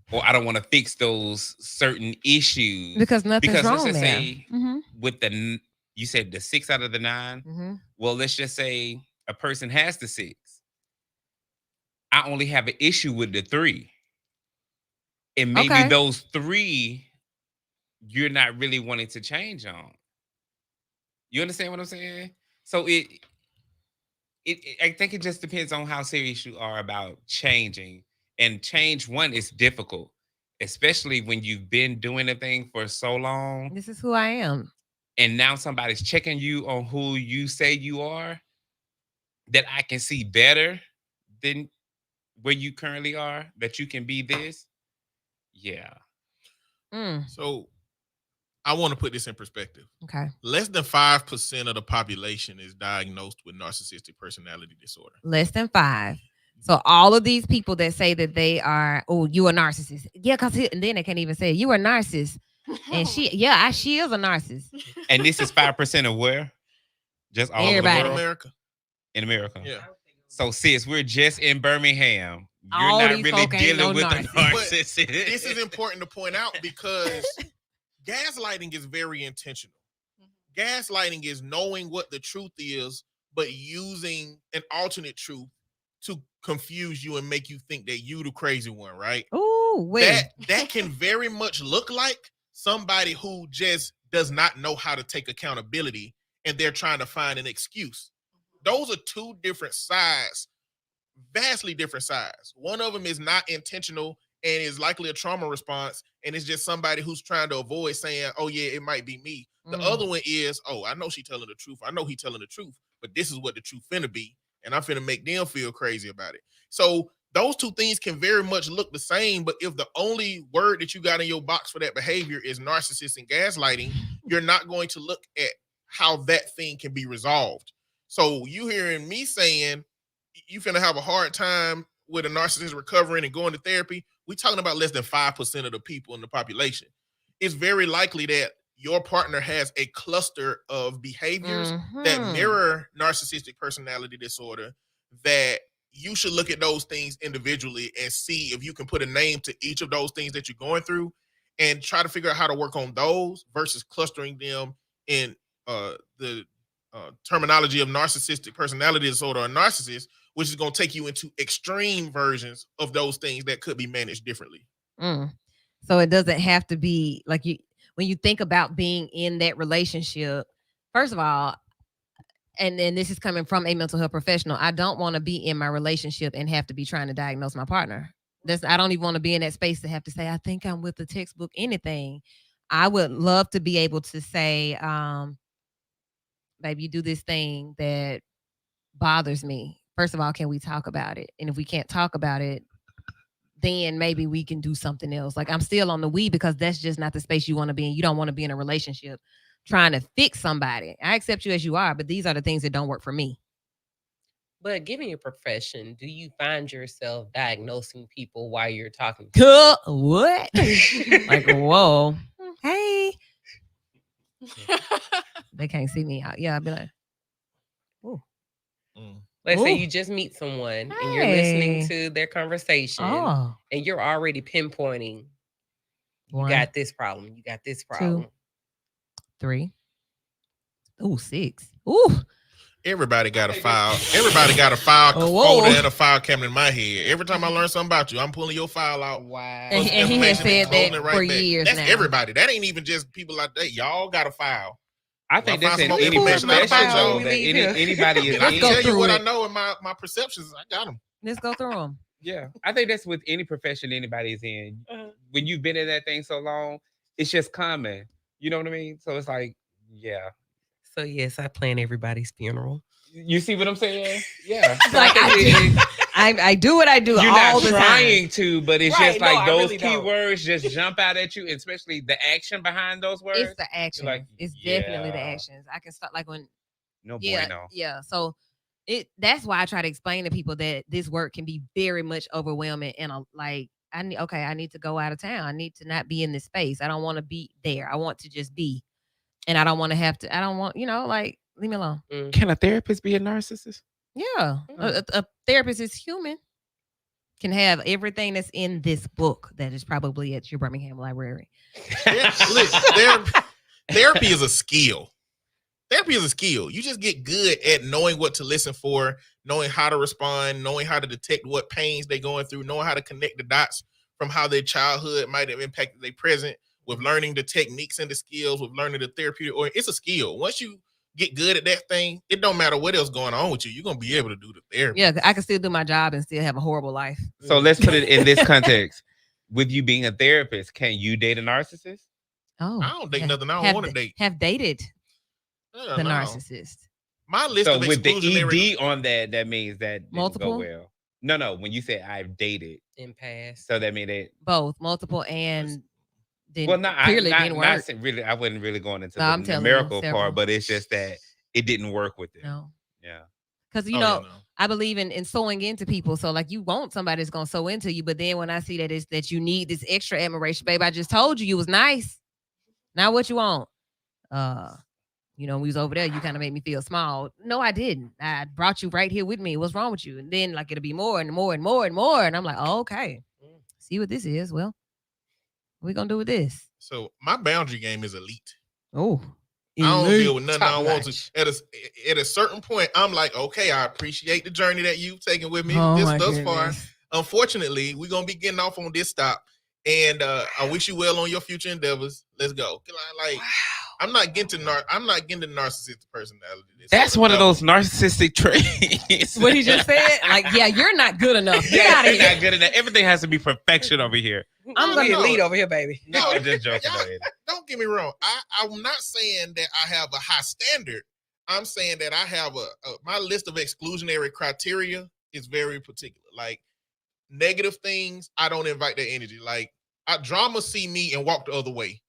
Or I don't want to fix those certain issues. Because nothing's wrong let's just there. say Mm-hmm. with you said the 6 out of the 9. Mm-hmm. Well, let's just say a person has the 6. I only have an issue with the 3. And maybe those 3 you're not really wanting to change on. You understand what I'm saying? So I think it just depends on how serious you are about changing. And change one is difficult, especially when you've been doing a thing for so long. This is who I am. And now somebody's checking you on who you say you are, that I can see better than where you currently are, that you can be this. Yeah. So I want to put this in perspective. Okay. Less than 5% of the population is diagnosed with narcissistic personality disorder. Less than 5. So all of these people that say that they are, you a narcissist. Yeah, and then they can't even say you a narcissist. And she is a narcissist. And this is 5% of where? Just all Everybody. over America. In America. Yeah. So sis, we're just in Birmingham. You're All not these really folk ain't dealing no with narcissist. the narcissist. This is important to point out because gaslighting is very intentional. gaslighting is knowing what the truth is, but using an alternate truth to confuse you and make you think that you the crazy one, right? Ooh, wait. That can very much look like somebody who just does not know how to take accountability and they're trying to find an excuse. Those are two different sides, vastly different sides. One of them is not intentional and is likely a trauma response, and it's just somebody who's trying to avoid saying, oh yeah, it might be me. The other one is, oh, I know she telling the truth. I know he telling the truth, but this is what the truth finna be, and I'm finna make them feel crazy about it. So those two things can very much look the same, but if the only word that you got in your box for that behavior is narcissist and gaslighting, you're not going to look at how that thing can be resolved. So you hearing me saying you finna have a hard time with a narcissist recovering and going to therapy, we talking about less than 5% of the people in the population. It's very likely that your partner has a cluster of behaviors that mirror narcissistic personality disorder, that you should look at those things individually and see if you can put a name to each of those things that you're going through and try to figure out how to work on those versus clustering them in the terminology of narcissistic personality disorder or narcissist, which is going to take you into extreme versions of those things that could be managed differently. So it doesn't have to be like you, when you think about being in that relationship, first of all, and then this is coming from a mental health professional, I don't want to be in my relationship and have to be trying to diagnose my partner. I don't even want to be in that space to have to say, I think I'm with the textbook, anything. I would love to be able to say, baby, you do this thing that bothers me. First of all, can we talk about it? And if we can't talk about it, then maybe we can do something else. Like, I'm still on the we, because that's just not the space you want to be in. You don't want to be in a relationship trying to fix somebody. I accept you as you are, but these are the things that don't work for me. But given your profession, do you find yourself diagnosing people while you're talking? What? Like, whoa. Hey. They can't see me out. Yeah, I'd be like, oh. Let's say you just meet someone and you're listening to their conversation and you're already pinpointing, you got this problem, you got this problem. 2, 3. Ooh, 6. Ooh. Everybody got a file. Everybody got a file folder and a file cabinet in my head. Every time I learn something about you, I'm pulling your file out. Wow. And he has said that for years That's now. everybody. That ain't even just people like that. Y'all got a file. I think that's in any profession though, that anybody is. I can tell you what I know in my perceptions. I got them. Let's go through them. Yeah, I think that's with any profession anybody's in. When you've been in that thing so long, it's just common. You know what I mean? So it's like, yeah. So yes, I plan everybody's funeral. You see what I'm saying? Yeah. Like I do what I do You're all not the trying time. to, but it's just like those really keywords just jump out at you, especially the action behind those words. It's the action. Like, it's definitely the actions. I can start like when no bueno. Yeah. So that's why I try to explain to people that this work can be very much overwhelming and like I need to go out of town. I need to not be in this space. I don't want to be there. I want to just be. And I don't want to have to, I don't want, like, leave me alone. Can a therapist be a narcissist? Yeah. A therapist is human. Can have everything that's in this book that is probably at your Birmingham Library. Listen, therapy is a skill. Therapy is a skill. You just get good at knowing what to listen for, knowing how to respond, knowing how to detect what pains they're going through, knowing how to connect the dots from how their childhood might have impacted their present, with learning the techniques and the skills, with learning the therapeutic, or it's a skill. Once you get good at that thing, it don't matter what else going on with you. You're going to be able to do the therapy. Yeah, I can still do my job and still have a horrible life. So let's put it in this context. With you being a therapist, can you date a narcissist? Oh, I don't date nothing. I don't want to date. Have dated the narcissist. My list so of with the exclusionary... ED on that means that didn't multiple? go well. No. When you say I've dated in past, so that means that both multiple and didn't work. Really, I wasn't really going into the numerical part, but it's just that it didn't work with it. No. Yeah. Because I believe in sewing into people. So like you want somebody that's gonna sew into you, but then when I see that it's that you need this extra admiration, babe, I just told you was nice. Now what you want? We was over there, you kind of made me feel small. No, I didn't. I brought you right here with me. What's wrong with you? And then like it'll be more and more and more and more. And I'm like, oh, okay. See what this is. Well, what we gonna do with this? So my boundary game is elite. Oh. I don't deal with nothing I don't want to. At a certain point, I'm like, okay, I appreciate the journey that you've taken with me thus far. Unfortunately, we're gonna be getting off on this stop. And I wish you well on your future endeavors. Let's go. Like, I'm not getting to narcissistic personality. That's one of those narcissistic traits. What he just said? Like, yeah, you're not good enough. Get out of here. Not good enough. Everything has to be perfection over here. I'm gonna be a lead over here, baby. No, I'm just joking. Don't get me wrong. I'm not saying that I have a high standard. I'm saying that I have my list of exclusionary criteria is very particular. Like, negative things, I don't invite that energy. Like, drama see me and walk the other way.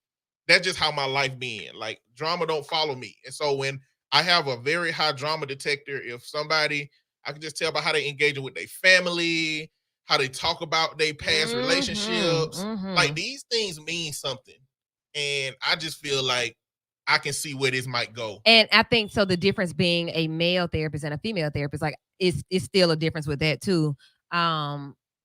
That's just how my life been. Like, drama don't follow me. And so when I have a very high drama detector, if somebody, I can just tell by how they engage with their family, how they talk about their past relationships. Like, these things mean something. And I just feel like I can see where this might go. And I think so the difference being a male therapist and a female therapist, like, it's still a difference with that too.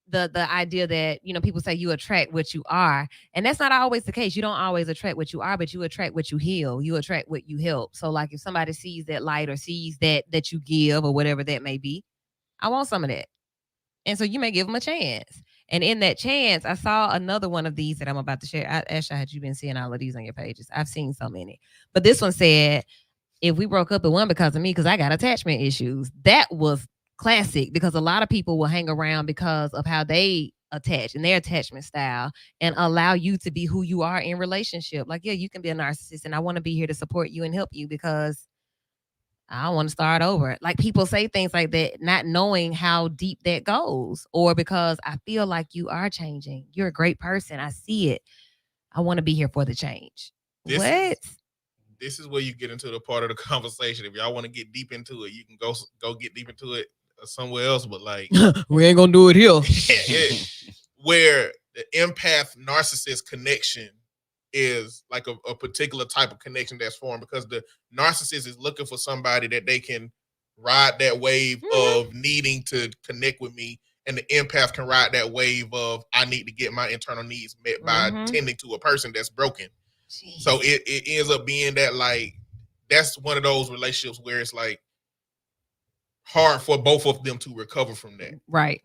The idea that, you know, people say you attract what you are, and that's not always the case. You don't always attract what you are, but you attract what you heal. You attract what you help. So, like, if somebody sees that light or sees that you give or whatever that may be, I want some of that. And so you may give them a chance. And in that chance, I saw another one of these that I'm about to share. Asha, had you been seeing all of these on your pages? I've seen so many. But this one said, if we broke up, it wasn't because of me, because I got attachment issues. That was classic, because a lot of people will hang around because of how they attach and their attachment style, and allow you to be who you are in relationship. Like, yeah, you can be a narcissist, and I want to be here to support you and help you because I want to start over. Like, people say things like that, not knowing how deep that goes, or because I feel like you are changing. You're a great person. I see it. I want to be here for the change. This is where you get into the part of the conversation. If y'all want to get deep into it, you can go get deep into it somewhere else, but like we ain't gonna do it here. Where the empath narcissist connection is like a particular type of connection that's formed, because the narcissist is looking for somebody that they can ride that wave of needing to connect with me, and the empath can ride that wave of I need to get my internal needs met by tending to a person that's broken. Jeez. So it ends up being that, like, that's one of those relationships where it's like hard for both of them to recover from that. Right.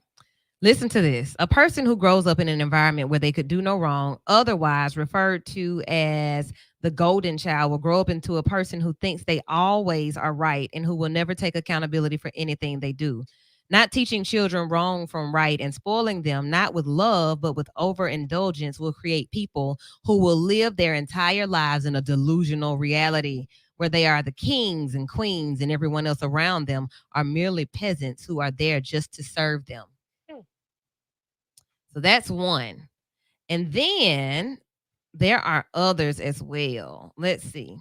Listen to this. A person who grows up in an environment where they could do no wrong, otherwise referred to as the golden child, will grow up into a person who thinks they always are right and who will never take accountability for anything they do. Not teaching children wrong from right and spoiling them, not with love, but with overindulgence, will create people who will live their entire lives in a delusional reality where they are the kings and queens and everyone else around them are merely peasants who are there just to serve them. So that's one. And then there are others as well. Let's see.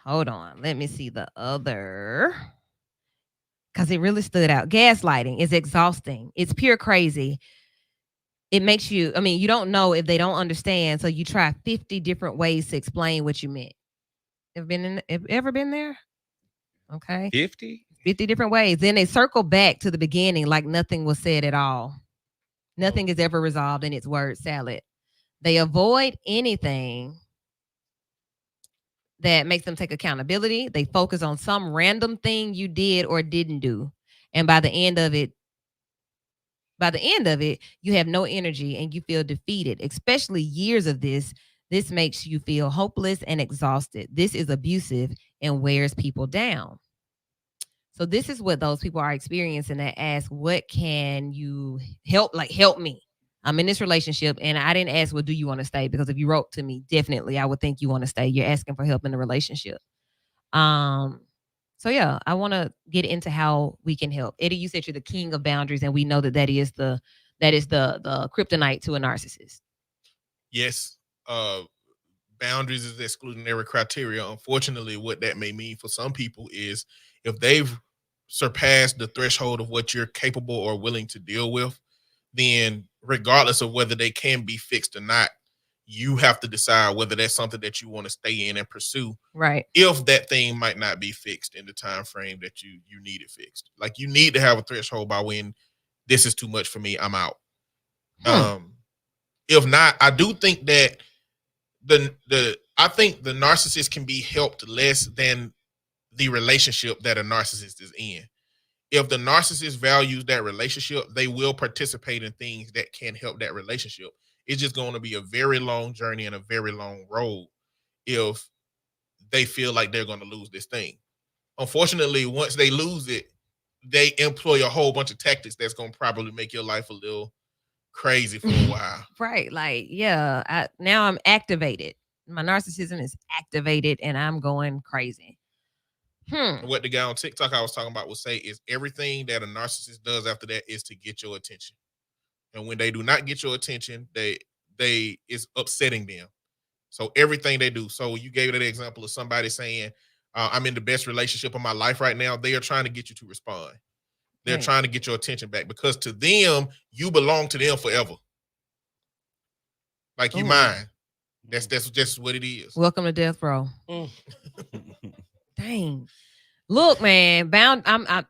Hold on. Let me see the other. Because it really stood out. Gaslighting is exhausting. It's pure crazy. It makes you, I mean, you don't know if they don't understand. So you try 50 different ways to explain what you meant. Ever been there? Okay. 50 different ways. Then they circle back to the beginning like nothing was said at all. Nothing is ever resolved in its word salad. They avoid anything that makes them take accountability. They focus on some random thing you did or didn't do. And by the end of it, you have no energy and you feel defeated. Especially years of this makes you feel hopeless and exhausted. This is abusive and wears people down. So this is what those people are experiencing that ask, what can you help? Like, help me. I'm in this relationship and I didn't ask, well, do you want to stay? Because if you wrote to me, definitely I would think you want to stay. You're asking for help in the relationship. So yeah, I want to get into how we can help. Eddie, you said you're the king of boundaries, and we know that is the kryptonite to a narcissist. Yes. Boundaries is exclusionary criteria. Unfortunately, what that may mean for some people is if they've surpassed the threshold of what you're capable or willing to deal with, then regardless of whether they can be fixed or not, you have to decide whether that's something that you want to stay in and pursue. Right. If that thing might not be fixed in the time frame that you need it fixed. Like, you need to have a threshold by when this is too much for me, I'm out. If not, I do think that I think the narcissist can be helped less than the relationship that a narcissist is in. If the narcissist values that relationship, they will participate in things that can help that relationship. It's just going to be a very long journey and a very long road if they feel like they're going to lose this thing. Unfortunately, once they lose it, they employ a whole bunch of tactics that's going to probably make your life a little crazy for a while. Right. Like, yeah, now I'm activated. My narcissism is activated and I'm going crazy. What the guy on TikTok I was talking about would say is everything that a narcissist does after that is to get your attention. And when they do not get your attention, they it's upsetting them. So everything they do. So you gave that example of somebody saying, I'm in the best relationship of my life right now. They are trying to get you to respond. They're trying to get your attention back because to them, you belong to them forever. Like you mine. That's just what it is. Welcome to death row. Dang. Look, man,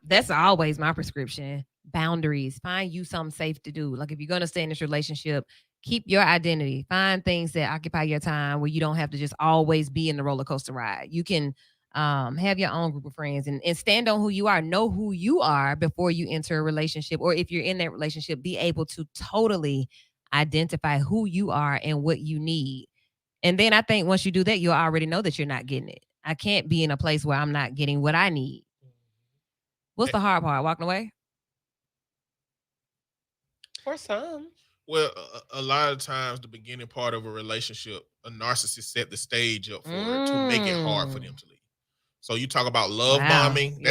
that's always my prescription. Boundaries. Find you something safe to do. Like if you're going to stay in this relationship, keep your identity. Find things that occupy your time where you don't have to just always be in the roller coaster ride. You can have your own group of friends and stand on who you are. Know who you are before you enter a relationship. Or if you're in that relationship, be able to totally identify who you are and what you need. And then I think once you do that, you'll already know that you're not getting it. I can't be in a place where I'm not getting what I need. What's the hard part? Walking away? For some. Well, a lot of times the beginning part of a relationship, a narcissist set the stage up for it to make it hard for them to leave. So you talk about love bombing.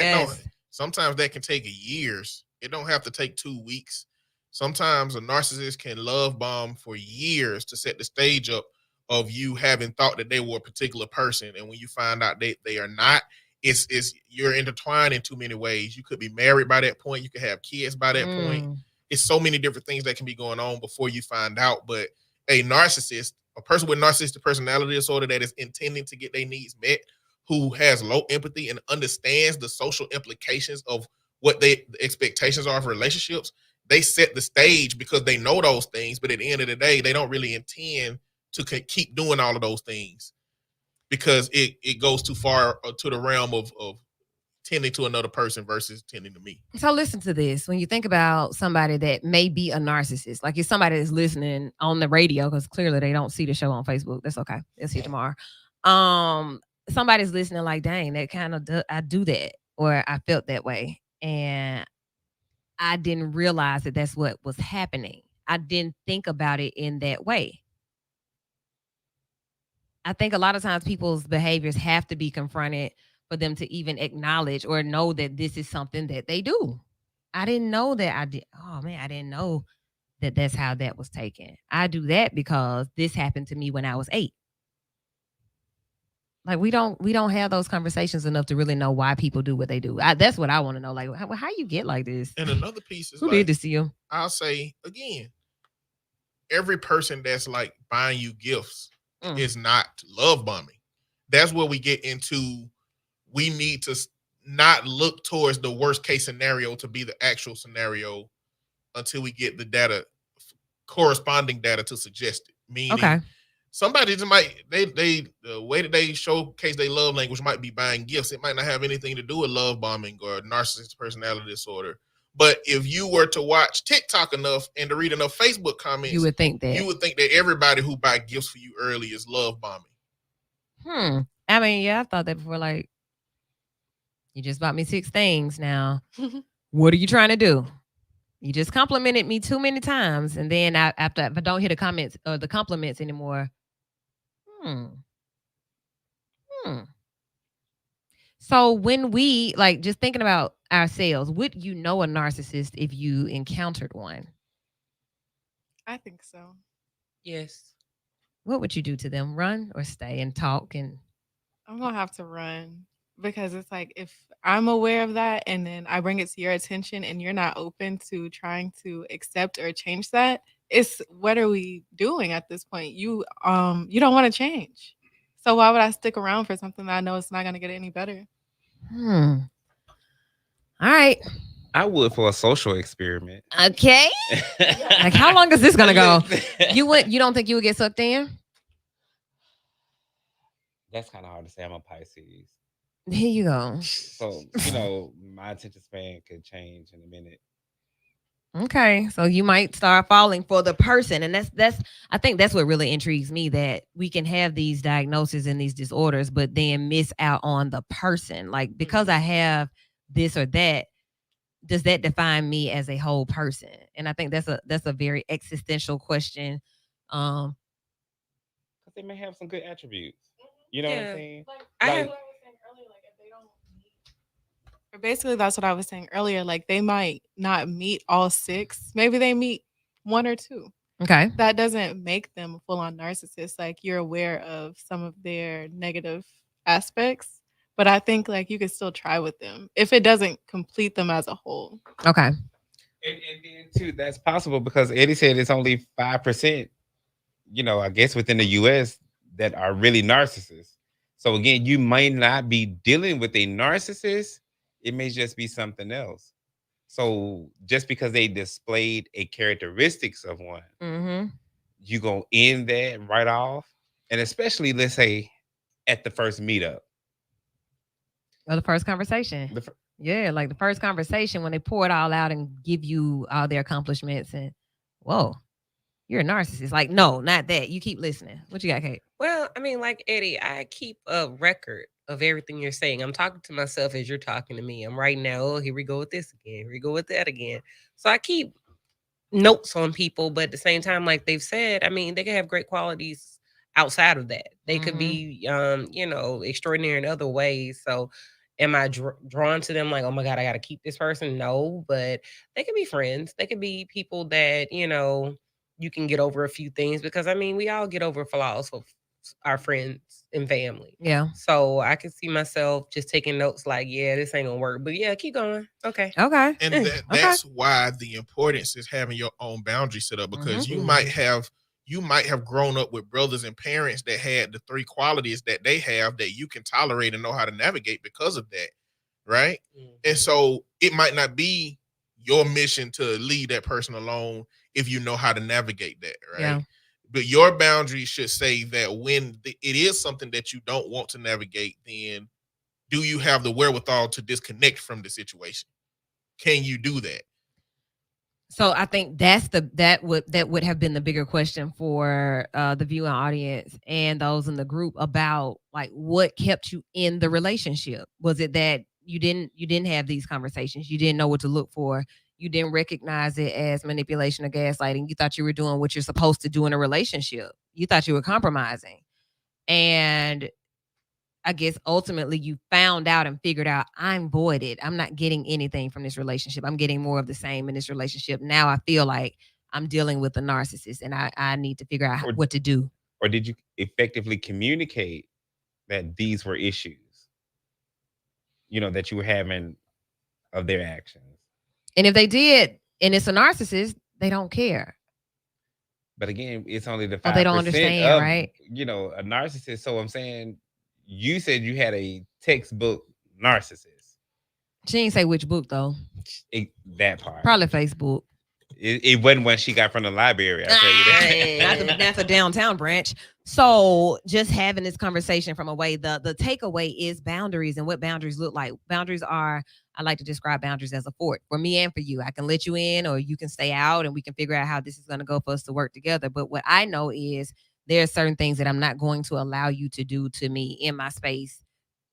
Sometimes that can take years. It don't have to take 2 weeks. Sometimes a narcissist can love bomb for years to set the stage up of you having thought that they were a particular person. And when you find out they are not, it's you're intertwined in too many ways. You could be married by that point. You could have kids by that point. It's so many different things that can be going on before you find out. But a narcissist, a person with narcissistic personality disorder that is intending to get their needs met, who has low empathy and understands the social implications of what the expectations are for relationships, they set the stage because they know those things. But at the end of the day, they don't really intend to keep doing all of those things because it goes too far to the realm of tending to another person versus tending to me. So listen to this. When you think about somebody that may be a narcissist, like if somebody is listening on the radio, because clearly they don't see the show on Facebook. That's okay. They'll see it tomorrow. Somebody's listening like, dang, that kind of, I do that, or I felt that way. And I didn't realize that that's what was happening. I didn't think about it in that way. I think a lot of times people's behaviors have to be confronted for them to even acknowledge or know that this is something that they do. I didn't know that I did. Oh man, I didn't know that that's how that was taken. I do that because this happened to me when I was 8. Like we don't have those conversations enough to really know why people do what they do. That's what I want to know. Like how you get like this? And another piece is who did this to you? I'll say again, every person that's like buying you gifts is not love bombing. That's where we get into. We need to not look towards the worst case scenario to be the actual scenario until we get the data, corresponding data to suggest it. Meaning, somebody just might the way that they showcase their love language might be buying gifts. It might not have anything to do with love bombing or narcissistic personality disorder. But if you were to watch TikTok enough and to read enough Facebook comments, you would think that everybody who buy gifts for you early is love bombing. I mean, yeah, I thought that before. Like, you just bought me 6 things now. What are you trying to do? You just complimented me too many times. And then after, if I don't hear the comments or the compliments anymore. So when we, like, just thinking about ourselves, would you know a narcissist if you encountered one? I think so. Yes. What would you do to them? Run or stay and talk? And I'm going to have to run. Because it's like, if I'm aware of that and then I bring it to your attention and you're not open to trying to accept or change that, it's what are we doing at this point? You don't want to change. So why would I stick around for something that I know it's not going to get any better? All right. I would for a social experiment. Okay. Like, how long is this going to go? You don't think you would get sucked in? That's kind of hard to say. I'm a Pisces. Here you go. So, my attention span could change in a minute. Okay, so you might start falling for the person, and that's I think that's what really intrigues me, that we can have these diagnoses and these disorders, but then miss out on the person. Like, because I have this or that, does that define me as a whole person? And I think that's a very existential question. Because they may have some good attributes. You know what I'm saying? Basically, that's what I was saying earlier. Like, they might not meet all 6. Maybe they meet 1 or 2. Okay. That doesn't make them a full-on narcissist. Like, you're aware of some of their negative aspects, but I think like you could still try with them if it doesn't complete them as a whole. Okay. And then too, that's possible because Eddie said it's only 5%, I guess within the US that are really narcissists. So again, you might not be dealing with a narcissist. It may just be something else. So just because they displayed a characteristics of one, you gonna end that right off, and especially let's say at the first meetup or the first conversation. Yeah, like the first conversation when they pour it all out and give you all their accomplishments, and whoa, you're a narcissist. Like, no, not that. You keep listening. What you got, Kate? Well, I mean, like Eddie, I keep a record of everything you're saying. I'm talking to myself as you're talking to me. I'm writing now, oh, here we go with this again. Here we go with that again. So I keep notes on people, but at the same time, like they've said, I mean, they can have great qualities outside of that. They could be, extraordinary in other ways. So am I drawn to them like, oh my God, I got to keep this person? No, but they can be friends. They can be people that, you can get over a few things, because I mean, we all get over flaws with our friends and family. Yeah. So I can see myself just taking notes like, yeah, this ain't gonna work, but yeah, keep going. Okay. And that's why the importance is having your own boundary set up, because you might have grown up with brothers and parents that had the 3 qualities that they have that you can tolerate and know how to navigate because of that, right? And so it might not be your mission to leave that person alone if you know how to navigate that, right? Yeah. But your boundaries should say that when it is something that you don't want to navigate, then do you have the wherewithal to disconnect from the situation? Can you do that? So I think that would have been the bigger question for the viewing audience and those in the group about like what kept you in the relationship. Was it that you didn't have these conversations? You didn't know what to look for. You didn't recognize it as manipulation or gaslighting. You thought you were doing what you're supposed to do in a relationship. You thought you were compromising. And I guess ultimately you found out and figured out, I'm voided. I'm not getting anything from this relationship. I'm getting more of the same in this relationship. Now I feel like I'm dealing with a narcissist and I need to figure out what to do. Or did you effectively communicate that these were issues, that you were having of their actions? And if they did, and it's a narcissist, they don't care. But again, it's only the 5%. They don't understand, of, right? A narcissist. So I'm saying, you said you had a textbook narcissist. She didn't say which book though. That part. Probably Facebook. It wasn't one she got from the library. I'll tell you that. Not the downtown branch. So just having this conversation from away, the takeaway is boundaries and what boundaries look like. Boundaries are, I like to describe boundaries as a fort for me and for you. I can let you in or you can stay out and we can figure out how this is going to go for us to work together. But what I know is there are certain things that I'm not going to allow you to do to me in my space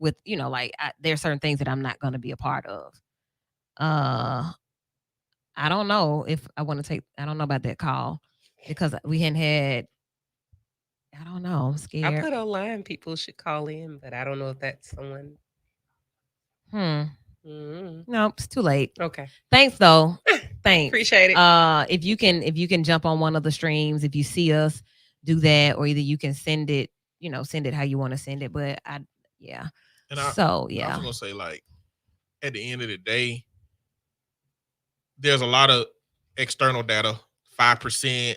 with, there are certain things that I'm not going to be a part of. I don't know if I want to I don't know about that call because we hadn't had, I don't know. I'm scared. I put online people should call in, but I don't know if that's someone. No, it's too late. Okay. Thanks though. Thanks. Appreciate it. If you can jump on one of the streams, if you see us, do that, or either you can send it how you want to send it. But yeah. And I was gonna say, like, at the end of the day, there's a lot of external data. 5%,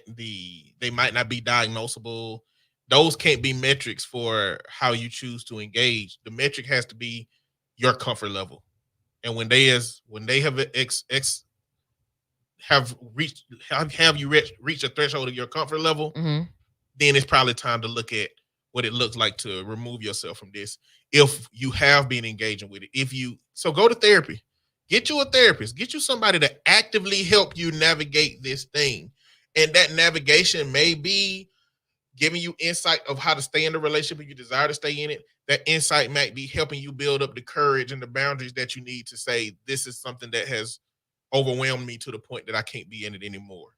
they might not be diagnosable. Those can't be metrics for how you choose to engage. The metric has to be your comfort level. And when they have reached a threshold of your comfort level, then it's probably time to look at what it looks like to remove yourself from this if you have been engaging with it. So go to therapy. Get you a therapist. Get you somebody to actively help you navigate this thing. And that navigation may be giving you insight of how to stay in the relationship if you desire to stay in it. That insight might be helping you build up the courage and the boundaries that you need to say, this is something that has overwhelmed me to the point that I can't be in it anymore.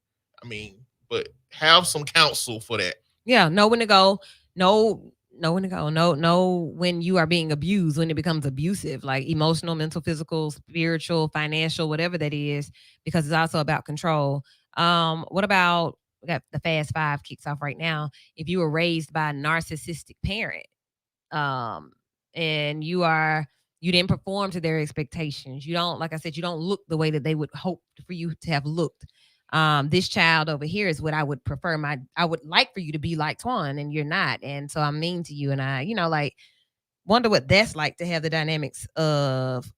I mean, but have some counsel for that. Yeah, know when to go. Know when to go. Know when you are being abused, when it becomes abusive, like emotional, mental, physical, spiritual, financial, whatever that is, because it's also about control. What about, we got the Fast Five kicks off right now. If you were raised by a narcissistic parent, and you didn't perform to their expectations. You don't, like I said, you don't look the way that they would hope for you to have looked. This child over here is what I would prefer. I would like for you to be like Twan, and you're not. And so I'm mean to you. And I, like, wonder what that's like to have the dynamics of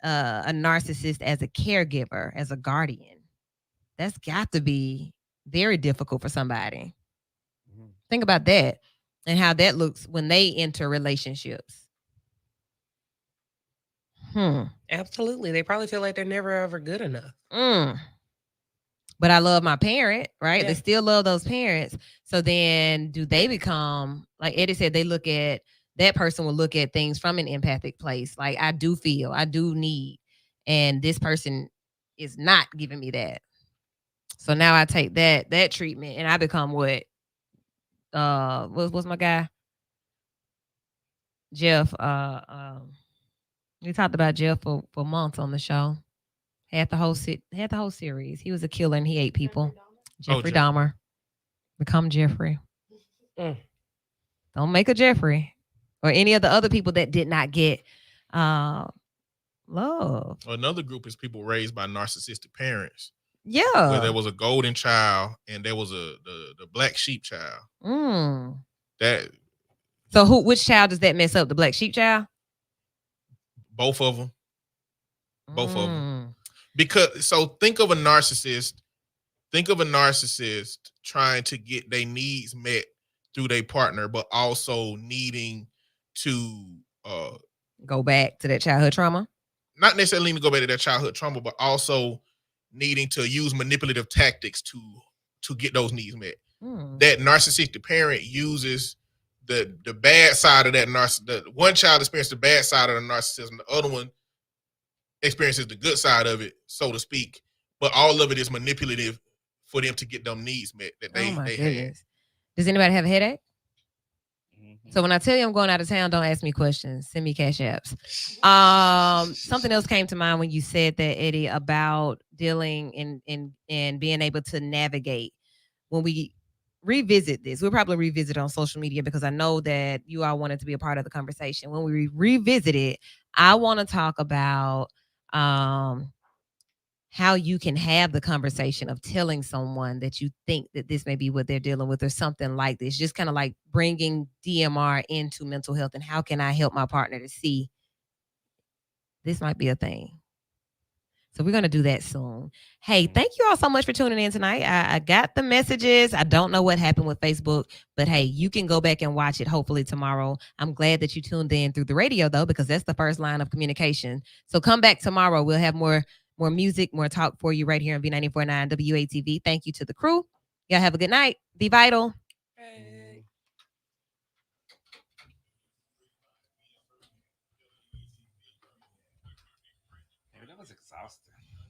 a narcissist as a caregiver, as a guardian. That's got to be very difficult for somebody. Mm-hmm. Think about that and how that looks when they enter relationships. Absolutely. They probably feel like they're never ever good enough. But I love my parent, right? Yeah. They still love those parents. So then do they become, like Eddie said, that person will look at things from an empathic place. Like, I do feel, I do need, and this person is not giving me that. So now I take that treatment and I become what? What's my guy? Jeff. We talked about Jeff for months on the show. Had the whole series. He was a killer and he ate people. Jeffrey Dahmer. Become Jeffrey. Don't make a Jeffrey or any of the other people that did not get love. Another group is people raised by narcissistic parents. Yeah. Where there was a golden child and there was the black sheep child. So which child does that mess up? The black sheep child? Both of them. Both of them. Because think of a narcissist trying to get their needs met through their partner, but also needing to go back to that childhood trauma. Not necessarily needing to go back to that childhood trauma, but also needing to use manipulative tactics to get those needs met. That narcissistic parent uses the bad side of that one child experiences the bad side of the narcissism, the other one experiences the good side of it, so to speak. But all of it is manipulative for them to get them needs met that they have. Does anybody have a headache? So when I tell you I'm going out of town, don't ask me questions. Send me cash apps. Something else came to mind when you said that, Eddie, about dealing and being able to navigate. When we revisit this, we'll probably revisit on social media because I know that you all wanted to be a part of the conversation. When we revisit it, I want to talk about how you can have the conversation of telling someone that you think that this may be what they're dealing with or something like this. Just kind of like bringing DMR into mental health and how can I help my partner to see this might be a thing. So we're going to do that soon. Hey, thank you all so much for tuning in tonight. I got the messages. I don't know what happened with Facebook, but hey, you can go back and watch it hopefully tomorrow. I'm glad that you tuned in through the radio though, because that's the first line of communication. So come back tomorrow. We'll have more music, more talk for you right here on V94.9 WATV. Thank you to the crew. Y'all have a good night. Be vital.